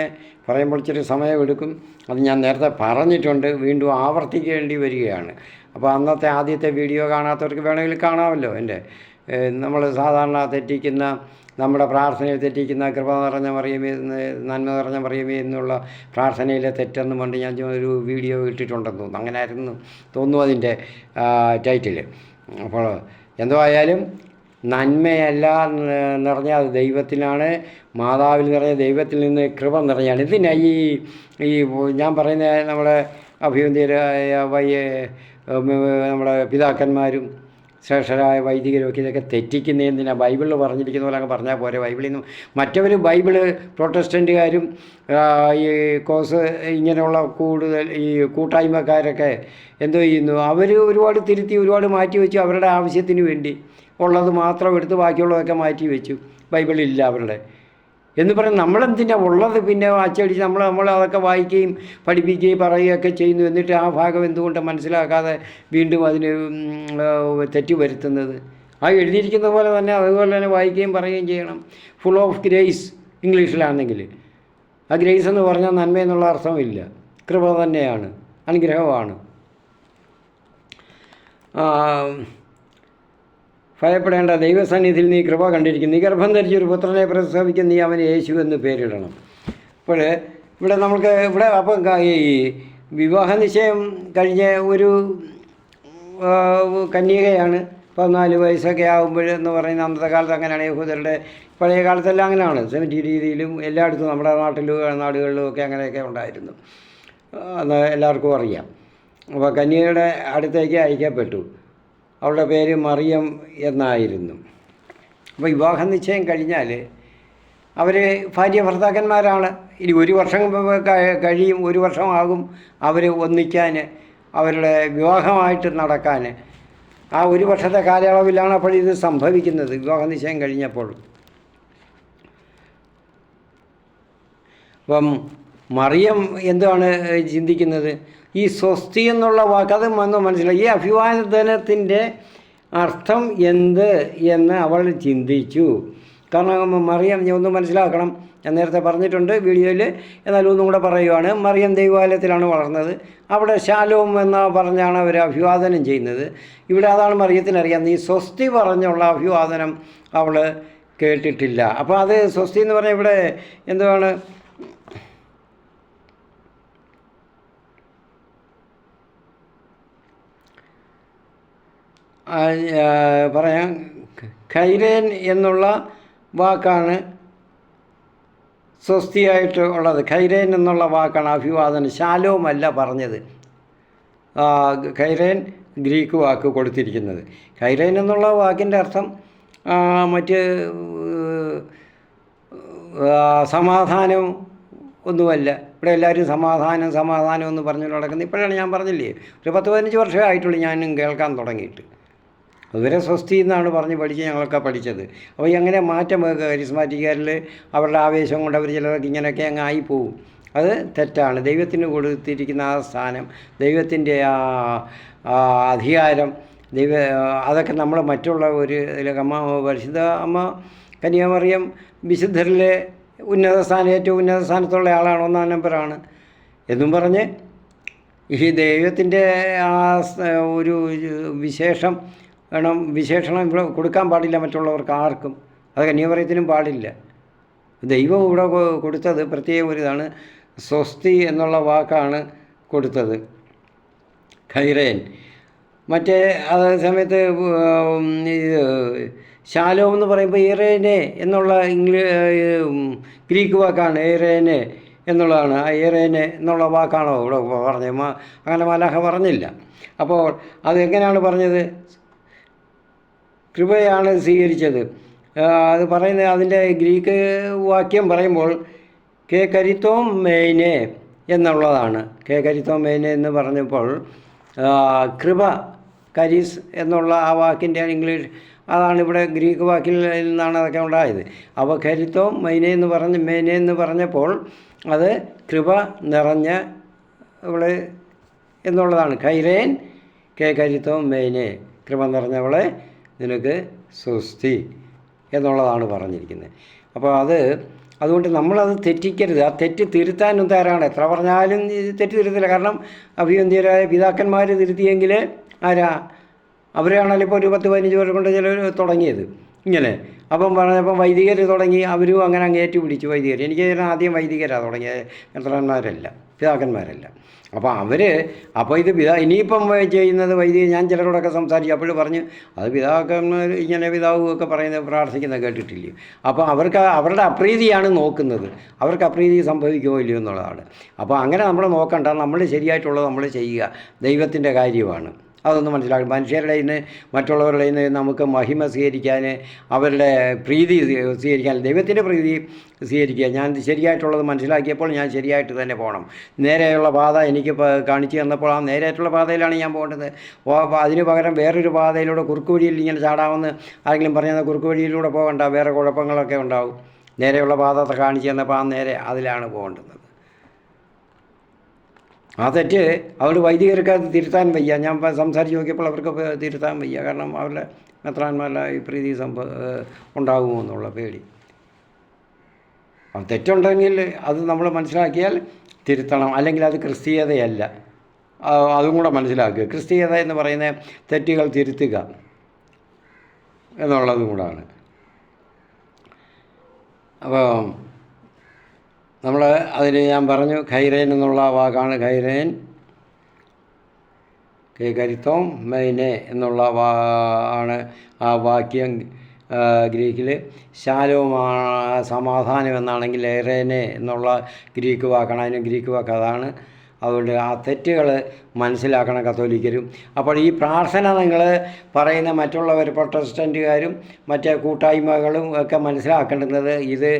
പറയുമ്പോൾ ഇച്ചിരി സമയമെടുക്കും. അത് ഞാൻ നേരത്തെ പറഞ്ഞിട്ടുണ്ട്, വീണ്ടും ആവർത്തിക്കേണ്ടി വരികയാണ്. അപ്പോൾ അന്നത്തെ ആദ്യത്തെ വീഡിയോ കാണാത്തവർക്ക് വേണമെങ്കിൽ കാണാമല്ലോ. എൻ്റെ നമ്മൾ സാധാരണ തെറ്റിക്കുന്ന, നമ്മുടെ പ്രാർത്ഥനയിൽ തെറ്റിക്കുന്ന കൃപ നിറഞ്ഞ മറിയമേ, നന്മ നിറഞ്ഞ മറിയമേ എന്നുള്ള പ്രാർത്ഥനയിലെ തെറ്റെന്ന് കൊണ്ട് ഞാൻ ഒരു വീഡിയോ ഇട്ടിട്ടുണ്ടെന്ന് തോന്നുന്നു. അങ്ങനെ ആയിരുന്നു തോന്നുന്നു അതിൻ്റെ ടൈറ്റിൽ. അപ്പോൾ എന്തോ ആയാലും നന്മയല്ല നിറഞ്ഞ അത് ദൈവത്തിലാണ്. മാതാവിൽ നിറഞ്ഞ ദൈവത്തിൽ നിന്ന് കൃപ നിറഞ്ഞാണ്. ഇതിനാ ഈ ഞാൻ പറയുന്ന നമ്മുടെ അഭിവന്ധ്യരായ നമ്മുടെ പിതാക്കന്മാരും ശ്രേഷ്ഠരായ വൈദികരൊക്കെ ഇതൊക്കെ തെറ്റിക്കുന്നതിനാ? ബൈബിളിൽ പറഞ്ഞിരിക്കുന്ന പോലെ അങ്ങ് പറഞ്ഞാൽ പോരെ. ബൈബിളിൽ നിന്നും മറ്റവർ പ്രൊട്ടസ്റ്റൻറ്റുകാരും ഈ ഇങ്ങനെയുള്ള കൂടുതൽ ഈ കൂട്ടായ്മക്കാരൊക്കെ എന്തോ ചെയ്യുന്നു? അവർ ഒരുപാട് തിരുത്തി ഒരുപാട് മാറ്റി വെച്ചു. അവരുടെ ആവശ്യത്തിന് വേണ്ടി ഉള്ളത് മാത്രം എടുത്ത് ബാക്കിയുള്ളതൊക്കെ മാറ്റി വെച്ചു. ബൈബിളില്ല അവരുടെ എന്ന് പറഞ്ഞാൽ നമ്മളെന്തിനാണ് ഉള്ളത് പിന്നെ അച്ചടിച്ച് നമ്മൾ അതൊക്കെ വായിക്കുകയും പഠിപ്പിക്കുകയും പറയുകയൊക്കെ ചെയ്യുന്നു. എന്നിട്ട് ആ ഭാഗം എന്തുകൊണ്ട് മനസ്സിലാക്കാതെ വീണ്ടും അതിന് തെറ്റ് വരുത്തുന്നത്? ആ എഴുതിയിരിക്കുന്ന പോലെ തന്നെ അതുപോലെ തന്നെ വായിക്കുകയും പറയുകയും ചെയ്യണം. ഫുൾ ഓഫ് ഗ്രേസ് ഇംഗ്ലീഷിലാണെങ്കിൽ ആ ഗ്രേസ് എന്ന് പറഞ്ഞാൽ നന്മ എന്നുള്ള അർത്ഥമില്ല, കൃപ തന്നെയാണ്, അനുഗ്രഹമാണ്. ഭയപ്പെടേണ്ട, ദൈവസന്നിധിയിൽ നീ കൃപ കണ്ടിരിക്കുന്നു. നീ ഗർഭം ധരിച്ചൊരു പുത്രനെ പ്രസവിക്കും, നീ അവന് യേശു എന്ന് പേരിടണം. അപ്പോൾ ഇവിടെ അപ്പം ഈ വിവാഹ നിശ്ചയം കഴിഞ്ഞ ഒരു കന്യകയാണ് 14 വയസ്സൊക്കെ ആകുമ്പോഴെന്ന് പറയുന്ന അന്നത്തെ കാലത്ത് അങ്ങനെയാണ്. യഹൂദരുടെ പഴയ കാലത്തെല്ലാം അങ്ങനെയാണ്. സെമിറ്റി രീതിയിലും എല്ലായിടത്തും നമ്മുടെ നാടുകളിലും ഒക്കെ അങ്ങനെയൊക്കെ ഉണ്ടായിരുന്നു. എന്ന് എല്ലാവർക്കും അറിയാം. അപ്പോൾ കന്യകയുടെ അടുത്തേക്ക് അയക്കപ്പെട്ടു. അവളുടെ പേര് മറിയം എന്നായിരുന്നു. അപ്പോൾ വിവാഹ നിശ്ചയം കഴിഞ്ഞാൽ അവർ ഭാര്യ ഭർത്താക്കന്മാരാണ്. ഇനി 1 വർഷം കഴിയും, 1 വർഷമാകും അവർ ഒന്നിക്കാൻ, അവരുടെ വിവാഹമായിട്ട് നടക്കാൻ. ആ 1 വർഷത്തെ കാലയളവിലാണ് അപ്പോൾ ഇത് സംഭവിക്കുന്നത്, വിവാഹ നിശ്ചയം കഴിഞ്ഞപ്പോൾ. അപ്പം മറിയം എന്താണ് ചിന്തിക്കുന്നത്? ഈ സ്വസ്തി എന്നുള്ള വാക്ക് അത് മനസ്സിലായി. ഈ അഭിവാദനത്തിൻ്റെ അർത്ഥം എന്ത് എന്ന് അവൾ ചിന്തിച്ചു. കാരണം മറിയം ഒന്ന് മനസ്സിലാക്കണം, ഞാൻ നേരത്തെ പറഞ്ഞിട്ടുണ്ട് വീഡിയോയിൽ, എന്നാലും ഒന്നും കൂടെ പറയുവാണ്. മറിയം ദൈവാലയത്തിലാണ് വളർന്നത്. അവിടെ ശാലോം എന്ന് പറഞ്ഞാണ് അവർ അഭിവാദനം ചെയ്യുന്നത്. ഇവിടെ അതാണ് മറിയത്തിനറിയാം. ഈ സ്വസ്തി പറഞ്ഞുള്ള അഭിവാദനം അവൾ കേട്ടിട്ടില്ല. അപ്പോൾ അത് സ്വസ്തി എന്ന് പറഞ്ഞാൽ ഇവിടെ എന്താണ് പറയാം, ഖൈരേൻ എന്നുള്ള വാക്കാണ് സ്വസ്തിയായിട്ട് ഉള്ളത്. ഖൈരേൻ എന്നുള്ള വാക്കാണ് അഭിവാദനം, ശാലോമല്ല പറഞ്ഞത്. ഖൈരേൻ ഗ്രീക്ക് വാക്ക് കൊടുത്തിരിക്കുന്നത്. ഖൈരേൻ എന്നുള്ള വാക്കിൻ്റെ അർത്ഥം മറ്റ് സമാധാനം ഒന്നുമല്ല. ഇവിടെ എല്ലാവരും സമാധാനം എന്ന് പറഞ്ഞു നടക്കുന്നത്. ഇപ്പോഴാണ് ഞാൻ പറഞ്ഞില്ലേ, ഒരു 10-15 വർഷമേ ആയിട്ടുള്ളൂ ഞാനും കേൾക്കാൻ തുടങ്ങിയിട്ട്. അതുവരെ സ്വസ്തി എന്നാണ് പഠിച്ച് ഞങ്ങളൊക്കെ പഠിച്ചത്. അപ്പോൾ എങ്ങനെ മാറ്റം കരിസ്മാറ്റിക്കാരിൽ അവരുടെ ആവേശം കൊണ്ട് അവർ ചിലർക്ക് ഇങ്ങനെയൊക്കെ അങ്ങ് ആയിപ്പോവും. അത് തെറ്റാണ്. ദൈവത്തിന് കൊടുത്തിരിക്കുന്ന ആ സ്ഥാനം, ദൈവത്തിൻ്റെ ആ അധികാരം, അതൊക്കെ നമ്മൾ മറ്റുള്ള ഒരു പരിശുദ്ധ അമ്മ കന്യാമറിയം വിശുദ്ധരിലെ ഏറ്റവും ഉന്നത സ്ഥാനത്തുള്ള ആളാണ്, 1-ാം നമ്പറാണ് എന്നും പറഞ്ഞ് ഈ ദൈവത്തിൻ്റെ ആ ഒരു വിശേഷണം ഇവിടെ കൊടുക്കാൻ പാടില്ല മറ്റുള്ളവർക്ക് ആർക്കും. അത് കന്യാമറിയത്തിനും പാടില്ല. ദൈവം ഇവിടെ കൊടുത്തത് പ്രത്യേകം ഒരു ഇതാണ്, സ്വസ്തി എന്നുള്ള വാക്കാണ് കൊടുത്തത്, ഖൈറേൻ. മറ്റേ അതേ സമയത്ത് ഇത് ശാലോം എന്ന് പറയുമ്പോൾ ഇറേനെ എന്നുള്ള ഗ്രീക്ക് വാക്കാണ്, ഇറേനെ എന്നുള്ളതാണ്. ആ ഇറേനെ എന്നുള്ള വാക്കാണോ ഇവിടെ പറഞ്ഞത്? അങ്ങനെ മലാഖ പറഞ്ഞില്ല. അപ്പോൾ അതെങ്ങനെയാണ് പറഞ്ഞത്? കൃപയാണ് സ്വീകരിച്ചത്. അത് പറയുന്നത് അതിൻ്റെ ഗ്രീക്ക് വാക്യം പറയുമ്പോൾ കെ കരിത്തോം മെയിനെ എന്നുള്ളതാണ്. കെ കരിത്തോം മെയിനെ എന്ന് പറഞ്ഞപ്പോൾ കൃപ, കരീസ് എന്നുള്ള ആ വാക്കിൻ്റെ ഇംഗ്ലീഷ് അതാണ് ഇവിടെ ഗ്രീക്ക് വാക്കിൽ നിന്നാണ് അതൊക്കെ ഉണ്ടായത്. അപ്പോൾ കരിത്തോം മെയിനെ എന്ന് പറഞ്ഞപ്പോൾ അത് കൃപ നിറഞ്ഞ അവളെ എന്നുള്ളതാണ്. ഖൈരേൻ കെ കരിത്തോം മെയിനെ, കൃപ നിറഞ്ഞവളെ നിനക്ക് സ്വസ്തി എന്നുള്ളതാണ് പറഞ്ഞിരിക്കുന്നത്. അപ്പോൾ അതുകൊണ്ട് നമ്മളത് തെറ്റിക്കരുത്. ആ തെറ്റ് തിരുത്താനും തയ്യാറാണ്. എത്ര പറഞ്ഞാലും തെറ്റ് തിരുത്തില്ല. കാരണം അഭിവന്ധ്യരായ പിതാക്കന്മാർ തിരുത്തിയെങ്കിൽ അവരാണല്ലോ ഇപ്പോൾ ഒരു 10-15 വർഷം കൊണ്ട് ചിലർ തുടങ്ങിയത് ഇങ്ങനെ. അപ്പം പറഞ്ഞപ്പം വൈദികർ തുടങ്ങി, അവരും അങ്ങനെ അങ്ങേറ്റു പിടിച്ചു വൈദികർ. എനിക്ക് ആദ്യം വൈദികരാണ് തുടങ്ങിയത്, മെത്രാന്മാരല്ല, പിതാക്കന്മാരല്ല. അപ്പോൾ ഇത് ഇനിയിപ്പം ചെയ്യുന്നത് വൈദികർ. ഞാൻ ചിലരോടൊക്കെ സംസാരിച്ചു, അപ്പോൾ പറഞ്ഞു അത് പിതാക്കന്മാർ ഇങ്ങനെ പിതാവും ഒക്കെ പറയുന്നത് പ്രാർത്ഥിക്കുന്നത് കേട്ടിട്ടില്ലേ. അപ്പോൾ അവരുടെ അപ്രീതിയാണ് നോക്കുന്നത്, അവർക്ക് അപ്രീതി സംഭവിക്കുമോ ഇല്ലയോ എന്നുള്ളതാണ്. അപ്പോൾ അങ്ങനെ നമ്മൾ നോക്കണ്ട, നമ്മൾ ശരിയായിട്ടുള്ളത് നമ്മൾ ചെയ്യുക, ദൈവത്തിൻ്റെ കാര്യമാണ്. അതൊന്നും മനസ്സിലാക്കും. മനുഷ്യരുടെ നിന്ന് മറ്റുള്ളവരുടെ നിന്ന് നമുക്ക് മഹിമ സ്വീകരിക്കാൻ, അവരുടെ പ്രീതി സ്വീകരിക്കാൻ, ദൈവത്തിൻ്റെ പ്രീതി സ്വീകരിക്കുക. ഞാൻ ശരിയായിട്ടുള്ളത് മനസ്സിലാക്കിയപ്പോൾ ഞാൻ ശരിയായിട്ട് തന്നെ പോകണം. നേരെയുള്ള പാത എനിക്ക് കാണിച്ചു തന്നപ്പോൾ ആ നേരെയായിട്ടുള്ള പാതയിലാണ് ഞാൻ പോകേണ്ടത്. അതിന് പകരം വേറൊരു പാതയിലൂടെ കുറുക്ക് വഴിയിൽ ഇങ്ങനെ ചാടാമെന്ന് ആരെങ്കിലും പറഞ്ഞാൽ കുറുക്ക് വഴിയിലൂടെ പോകണ്ട, വേറെ കുഴപ്പങ്ങളൊക്കെ ഉണ്ടാവും. നേരെയുള്ള പാത കാണിച്ചു തന്നപ്പോൾ ആ നേരെ അതിലാണ് പോകേണ്ടത്. ആ തെറ്റ് അതുകൊണ്ട് വൈദികർക്ക് അത് തിരുത്താൻ വയ്യ. ഞാൻ സംസാരിച്ച് നോക്കിയപ്പോൾ അവർക്ക് തിരുത്താൻ വയ്യ. കാരണം അവരുടെ മെത്രാന്മാരുടെ ഈ പ്രീതി ഉണ്ടാകുമോ എന്നുള്ള പേടി. തെറ്റുണ്ടെങ്കിൽ അത് നമ്മൾ മനസ്സിലാക്കിയാൽ തിരുത്തണം. അല്ലെങ്കിൽ അത് ക്രിസ്തീയതയല്ല, അതും കൂടെ മനസ്സിലാക്കുക. ക്രിസ്തീയത എന്ന് പറയുന്ന തെറ്റുകൾ തിരുത്തുക എന്നുള്ളതും കൂടാണ്. അപ്പോൾ നമ്മൾ അതിന് ഞാൻ പറഞ്ഞു ഖൈറേൻ എന്നുള്ള വാക്കാണ്. ഖൈറേൻ കെ കരിത്തോം മെയിനെ എന്നുള്ള ആണ് ആ വാക്യം ഗ്രീക്കിൽ. ശാലോമാണ് സമാധാനം എന്നാണെങ്കിൽ എറേനെ എന്നുള്ള ഗ്രീക്ക് വാക്കാണ്. അതിന് ഗ്രീക്ക് വാക്ക് അതാണ്. അതുകൊണ്ട് ആ തെറ്റുകൾ മനസ്സിലാക്കണം കത്തോലിക്കരും. അപ്പോൾ ഈ പ്രാർത്ഥന നിങ്ങൾ പറയുന്ന മറ്റുള്ളവർ പ്രൊട്ടസ്റ്റൻറ്റുകാരും മറ്റേ കൂട്ടായ്മകളും ഒക്കെ മനസ്സിലാക്കേണ്ടുന്നത് ഇത്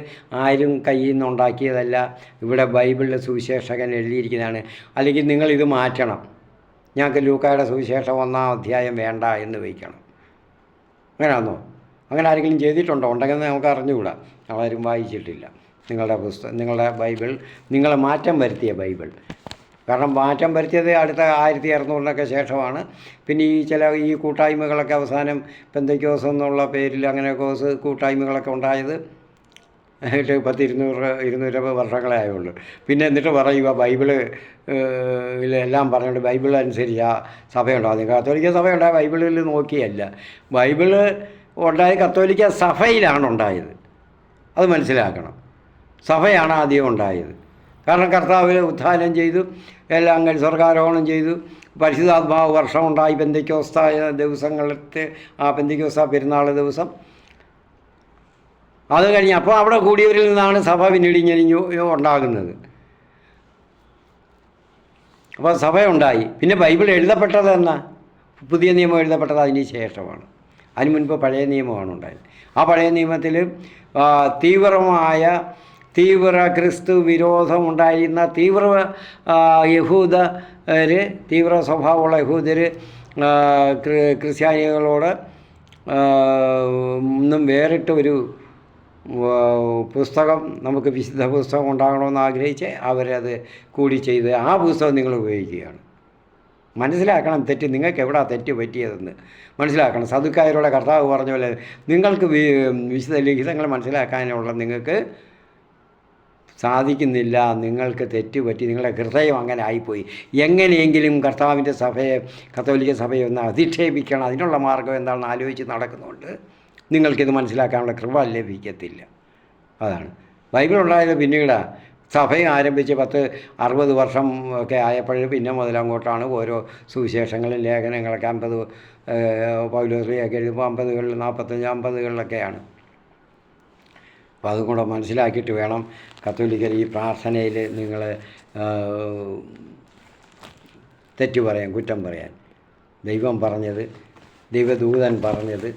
ആരും കയ്യിൽ നിന്നുണ്ടാക്കിയതല്ല, ഇവിടെ ബൈബിളിലെ സുവിശേഷകൻ എഴുതിയിരിക്കുന്നതാണ്. അല്ലെങ്കിൽ നിങ്ങളിത് മാറ്റണം, ഞങ്ങൾക്ക് ലൂക്കായുടെ സുവിശേഷം 1-ാം അധ്യായം വേണ്ട എന്ന് വയ്ക്കണം. അങ്ങനെയാണോ? അങ്ങനെ ആരെങ്കിലും ചെയ്തിട്ടുണ്ടോ? ഉണ്ടെങ്കിൽ നമുക്ക് അറിഞ്ഞുകൂടാ, ആരും വായിച്ചിട്ടില്ല നിങ്ങളുടെ ബൈബിൾ, നിങ്ങൾ മാറ്റം വരുത്തിയ ബൈബിൾ. കാരണം മാറ്റം വരുത്തിയത് അടുത്ത 1600-നൊക്കെ ശേഷമാണ്. പിന്നെ ഈ കൂട്ടായ്മകളൊക്കെ അവസാനം പെന്തക്കോസ് എന്നുള്ള പേരിൽ അങ്ങനെ കൂട്ടായ്മകളൊക്കെ ഉണ്ടായത് 200 വർഷങ്ങളേ ആയുള്ളൂ. പിന്നെ എന്നിട്ട് പറയുക ബൈബിള് എല്ലാം പറഞ്ഞുകൊണ്ട് ബൈബിൾ അനുസരിച്ച് സഭയുണ്ടാകും. കത്തോലിക്ക സഭയുണ്ടായ ബൈബിളിൽ നോക്കിയല്ല, ബൈബിള് ഉണ്ടായത് കത്തോലിക്ക സഭയിലാണ് ഉണ്ടായത്. അത് മനസ്സിലാക്കണം. സഭയാണ് ആദ്യം ഉണ്ടായത്. കാരണം കർത്താവ് ഉത്ഥാനം ചെയ്തു, എല്ലാം കഴിഞ്ഞ് സ്വർഗ്ഗാരോഹണം ചെയ്തു, പരിശുദ്ധാത്മാവ് വർഷം ഉണ്ടായി പെന്തക്കോസ്ത ദിവസങ്ങളിലത്തെ ആ പെന്തക്കോസ്ത പെരുന്നാൾ ദിവസം. അത് കഴിഞ്ഞ് അപ്പോൾ അവിടെ കൂടിയവരിൽ നിന്നാണ് സഭ പിന്നീട് ഇങ്ങനെ ഉണ്ടാകുന്നത്. അപ്പോൾ സഭയുണ്ടായി. പിന്നെ ബൈബിൾ എഴുതപ്പെട്ടത് എന്നാ? പുതിയ നിയമം എഴുതപ്പെട്ടത് അതിന് ശേഷമാണ്. അതിന് മുൻപ് പഴയ നിയമമാണ് ഉണ്ടായത്. ആ പഴയ നിയമത്തിൽ തീവ്ര ക്രിസ്തു വിരോധം ഉണ്ടായിരുന്ന യഹൂദർ, തീവ്ര സ്വഭാവമുള്ള യഹൂദർ ക്രിസ്ത്യാനികളോട് ഒന്നും വേറിട്ട ഒരു പുസ്തകം, നമുക്ക് വിശുദ്ധ പുസ്തകം ഉണ്ടാകണമെന്ന് ആഗ്രഹിച്ച് അവരത് കൂടി ചെയ്ത് ആ പുസ്തകം നിങ്ങൾ ഉപയോഗിക്കുകയാണ്. മനസ്സിലാക്കണം തെറ്റ്, നിങ്ങൾക്ക് എവിടാ തെറ്റ് പറ്റിയതെന്ന് മനസ്സിലാക്കണം. സദുക്കായരോടെ കർത്താവ് പറഞ്ഞ പോലെ നിങ്ങൾക്ക് വിശുദ്ധ ലിഖിതങ്ങൾ മനസ്സിലാക്കാനുള്ള നിങ്ങൾക്ക് സാധിക്കുന്നില്ല, നിങ്ങൾക്ക് തെറ്റ് പറ്റി, നിങ്ങളുടെ ഹൃദയം അങ്ങനെ ആയിപ്പോയി. എങ്ങനെയെങ്കിലും കർത്താവിൻ്റെ സഭയെ, കത്തോലിക്ക സഭയെ ഒന്ന് അധിക്ഷേപിക്കണം, അതിനുള്ള മാർഗ്ഗം എന്താണെന്ന് ആലോചിച്ച് നടക്കുന്നുണ്ട്. നിങ്ങൾക്കിത് മനസ്സിലാക്കാനുള്ള കൃപ ലഭിക്കത്തില്ല. അതാണ് ബൈബിൾ ഉണ്ടായത്. പിന്നീട് സഭയും ആരംഭിച്ച് 60 വർഷം ഒക്കെ ആയപ്പോൾ പിന്നെ മുതലങ്ങോട്ടാണ് ഓരോ സുവിശേഷങ്ങളും ലേഖനങ്ങളൊക്കെ 50 പൗലോസ്ലിയൊക്കെ എഴുതുമ്പോൾ 50-കളിൽ 45, 50-കളിലൊക്കെയാണ്. അപ്പോൾ അതും കൂടെ മനസ്സിലാക്കിയിട്ട് വേണം കത്തോലിക്കർ ഈ പ്രാർത്ഥനയിൽ നിങ്ങൾ തെറ്റു പറയാൻ, കുറ്റം പറയാൻ. ദൈവം പറഞ്ഞത്, ദൈവദൂതൻ പറഞ്ഞത്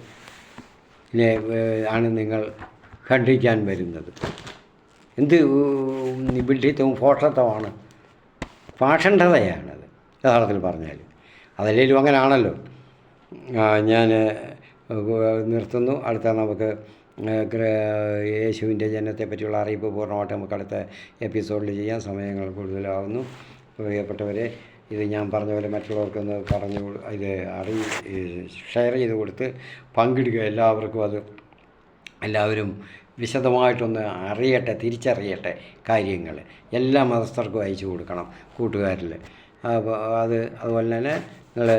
ആണ് നിങ്ങൾ ഖണ്ഡിക്കാൻ വരുന്നത്. എന്ത് വിഡ്ഢിത്തവും ഫോഷത്വമാണ്, പാഷണ്ഡതയാണത് യഥാർത്ഥത്തിൽ പറഞ്ഞാൽ. അതല്ലേലും അങ്ങനെയാണല്ലോ. ഞാൻ നിർത്തുന്നു. അടുത്ത നമുക്ക് യേശുവിൻ്റെ ജനനത്തെ പറ്റിയുള്ള അറിയിപ്പ് പൂർണ്ണമായിട്ട് നമുക്ക് അടുത്ത എപ്പിസോഡിൽ ചെയ്യാൻ സമയങ്ങൾ കൂടുതലാകുന്നു. പ്രിയപ്പെട്ടവരെ, ഇത് ഞാൻ പറഞ്ഞ പോലെ മറ്റുള്ളവർക്കൊന്ന് പറഞ്ഞു ഇത് ഷെയർ ചെയ്ത് കൊടുത്ത് പങ്കിടുക. എല്ലാവർക്കും അത് എല്ലാവരും വിശദമായിട്ടൊന്ന് അറിയട്ടെ, തിരിച്ചറിയട്ടെ കാര്യങ്ങൾ. എല്ലാ മതസ്ഥർക്കും അയച്ചു കൊടുക്കണം കൂട്ടുകാരിൽ. അപ്പോൾ അതുപോലെ തന്നെ നിങ്ങൾ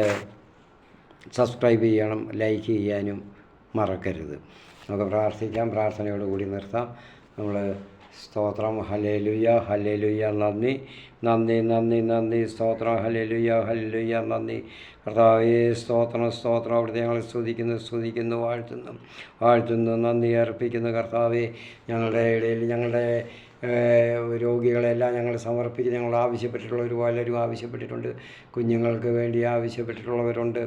സബ്സ്ക്രൈബ് ചെയ്യണം, ലൈക്ക് ചെയ്യാനും മറക്കരുത്. നമുക്ക് പ്രാർത്ഥിക്കാം. പ്രാർത്ഥനയോടുകൂടി നിർത്താം. നമ്മൾ സ്തോത്രം, ഹല്ലേലൂയ, ഹല്ലേലൂയ, നന്ദി, നന്ദി, നന്ദി, നന്ദി, സ്തോത്രം, ഹല്ലേലൂയ, ഹല്ലേലൂയ, നന്ദി. കർത്താവേ സ്തോത്രം, സ്തോത്രം. അവിടുത്തെ ഞങ്ങൾ സ്തുതിക്കുന്നു, വാഴ്ത്തുന്നു, നന്ദി അർപ്പിക്കുന്നു. കർത്താവേ, ഞങ്ങളുടെ ഇടയിൽ ഞങ്ങളുടെ രോഗികളെല്ലാം ഞങ്ങൾ സമർപ്പിച്ച് ഞങ്ങൾ ആവശ്യപ്പെട്ടിട്ടുള്ളവർ പലരും ആവശ്യപ്പെട്ടിട്ടുണ്ട്. കുഞ്ഞുങ്ങൾക്ക് വേണ്ടി ആവശ്യപ്പെട്ടിട്ടുള്ളവരുണ്ട്.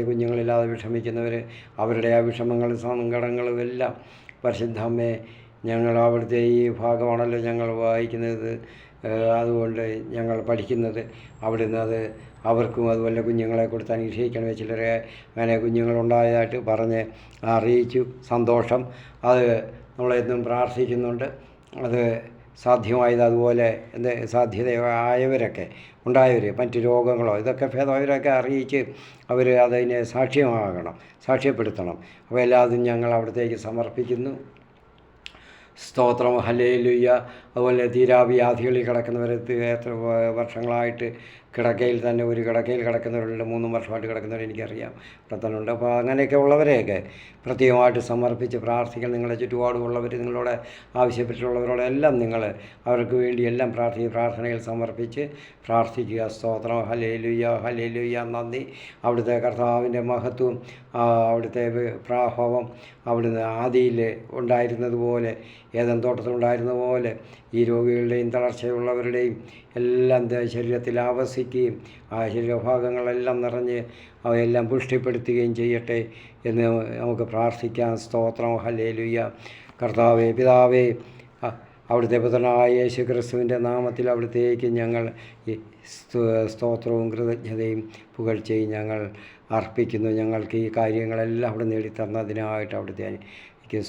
കുഞ്ഞുങ്ങളില്ലാതെ വിഷമിക്കുന്നവർ, അവരുടെ ആ വിഷമങ്ങളും സങ്കടങ്ങളും എല്ലാം പരിശുദ്ധമ്മേ, ഞങ്ങൾ അവിടുത്തെ ഈ ഭാഗമാണല്ലോ ഞങ്ങൾ വായിക്കുന്നത്, അതുകൊണ്ട് ഞങ്ങൾ പഠിക്കുന്നത്. അവിടുന്ന് അത് അവർക്കും അതുപോലെ കുഞ്ഞുങ്ങളെ കൊടുത്ത് അനുഗ്രഹിക്കണമേ. ചിലരെ അങ്ങനെ കുഞ്ഞുങ്ങളുണ്ടായതായിട്ട് പറഞ്ഞ് അറിയിച്ചു. സന്തോഷം. അത് നമ്മളെന്നും പ്രാർത്ഥിക്കുന്നുണ്ട്. അത് സാധ്യമായത്, അതുപോലെ സാധ്യതയായവരൊക്കെ ഉണ്ടായവർ, മറ്റ് രോഗങ്ങളോ ഇതൊക്കെ ഭേദമായവരൊക്കെ അറിയിച്ച് അവർ അതിനെ സാക്ഷ്യപ്പെടുത്തണം. അപ്പോൾ എല്ലാതും ഞങ്ങൾ അവിടത്തേക്ക് സമർപ്പിക്കുന്നു. സ്തോത്രം, ഹല്ലേലൂയ. അതുപോലെ തീരാവ്യാധികളിൽ കിടക്കുന്നവർ, എത്ര വർഷങ്ങളായിട്ട് കിടക്കയിൽ തന്നെ ഒരു കിടക്കയിൽ കിടക്കുന്നവരുണ്ട്, 3 വർഷമായിട്ട് കിടക്കുന്നവർ എനിക്കറിയാം, പ്രത്തനുണ്ട്. അപ്പോൾ അങ്ങനെയൊക്കെ ഉള്ളവരെയൊക്കെ പ്രത്യേകമായിട്ട് സമർപ്പിച്ച് പ്രാർത്ഥിക്കണം. നിങ്ങളെ ചുറ്റുപാടുമുള്ളവർ, നിങ്ങളോട് ആവശ്യപ്പെട്ടിട്ടുള്ളവരോടെല്ലാം നിങ്ങൾ അവർക്ക് വേണ്ടി എല്ലാം പ്രാർത്ഥനയിൽ സമർപ്പിച്ച് പ്രാർത്ഥിക്കുക. സ്തോത്രം, ഹല്ലേലൂയ, ഹല്ലേലൂയ, നന്ദി. അവിടുത്തെ കർത്താവിൻ്റെ മഹത്വം, അവിടുത്തെ പ്രാഭവം അവിടുന്ന് ആദിയിൽ ഉണ്ടായിരുന്നതുപോലെ ഏദൻ തോട്ടത്തിലുണ്ടായിരുന്ന പോലെ ഈ രോഗികളുടെയും തളർച്ചയുള്ളവരുടെയും എല്ലാം ശരീരത്തിൽ ആവസിക്കുകയും ആ ശരീരഭാഗങ്ങളെല്ലാം നിറഞ്ഞ് അവയെല്ലാം പുഷ്ടിപ്പെടുത്തുകയും ചെയ്യട്ടെ എന്ന് നമുക്ക് പ്രാർത്ഥിക്കാം. സ്തോത്രം. ഹല്ലേലൂയ. കർത്താവേ, പിതാവേ, അവിടുത്തെ പുത്രനായ യേശു ക്രിസ്തുവിൻ്റെ നാമത്തിൽ അവിടുത്തേക്ക് ഞങ്ങൾ ഈ സ്തോത്രവും കൃതജ്ഞതയും പുകഴ്ചയും ഞങ്ങൾ അർപ്പിക്കുന്നു. ഞങ്ങൾക്ക് ഈ കാര്യങ്ങളെല്ലാം അവിടെ നേടിത്തന്നതിനായിട്ട് അവിടുത്തെ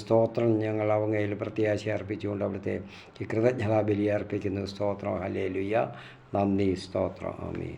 സ്തോത്രം. ഞങ്ങൾ അങ്ങയിൽ പ്രത്യാശ അർപ്പിച്ചുകൊണ്ട് അവിടുത്തെ ഈ കൃതജ്ഞതാ ബലി അർപ്പിക്കുന്നു. സ്തോത്രം. ഹല്ലേലൂയ. നന്ദി. സ്തോത്രം. ആമേൻ.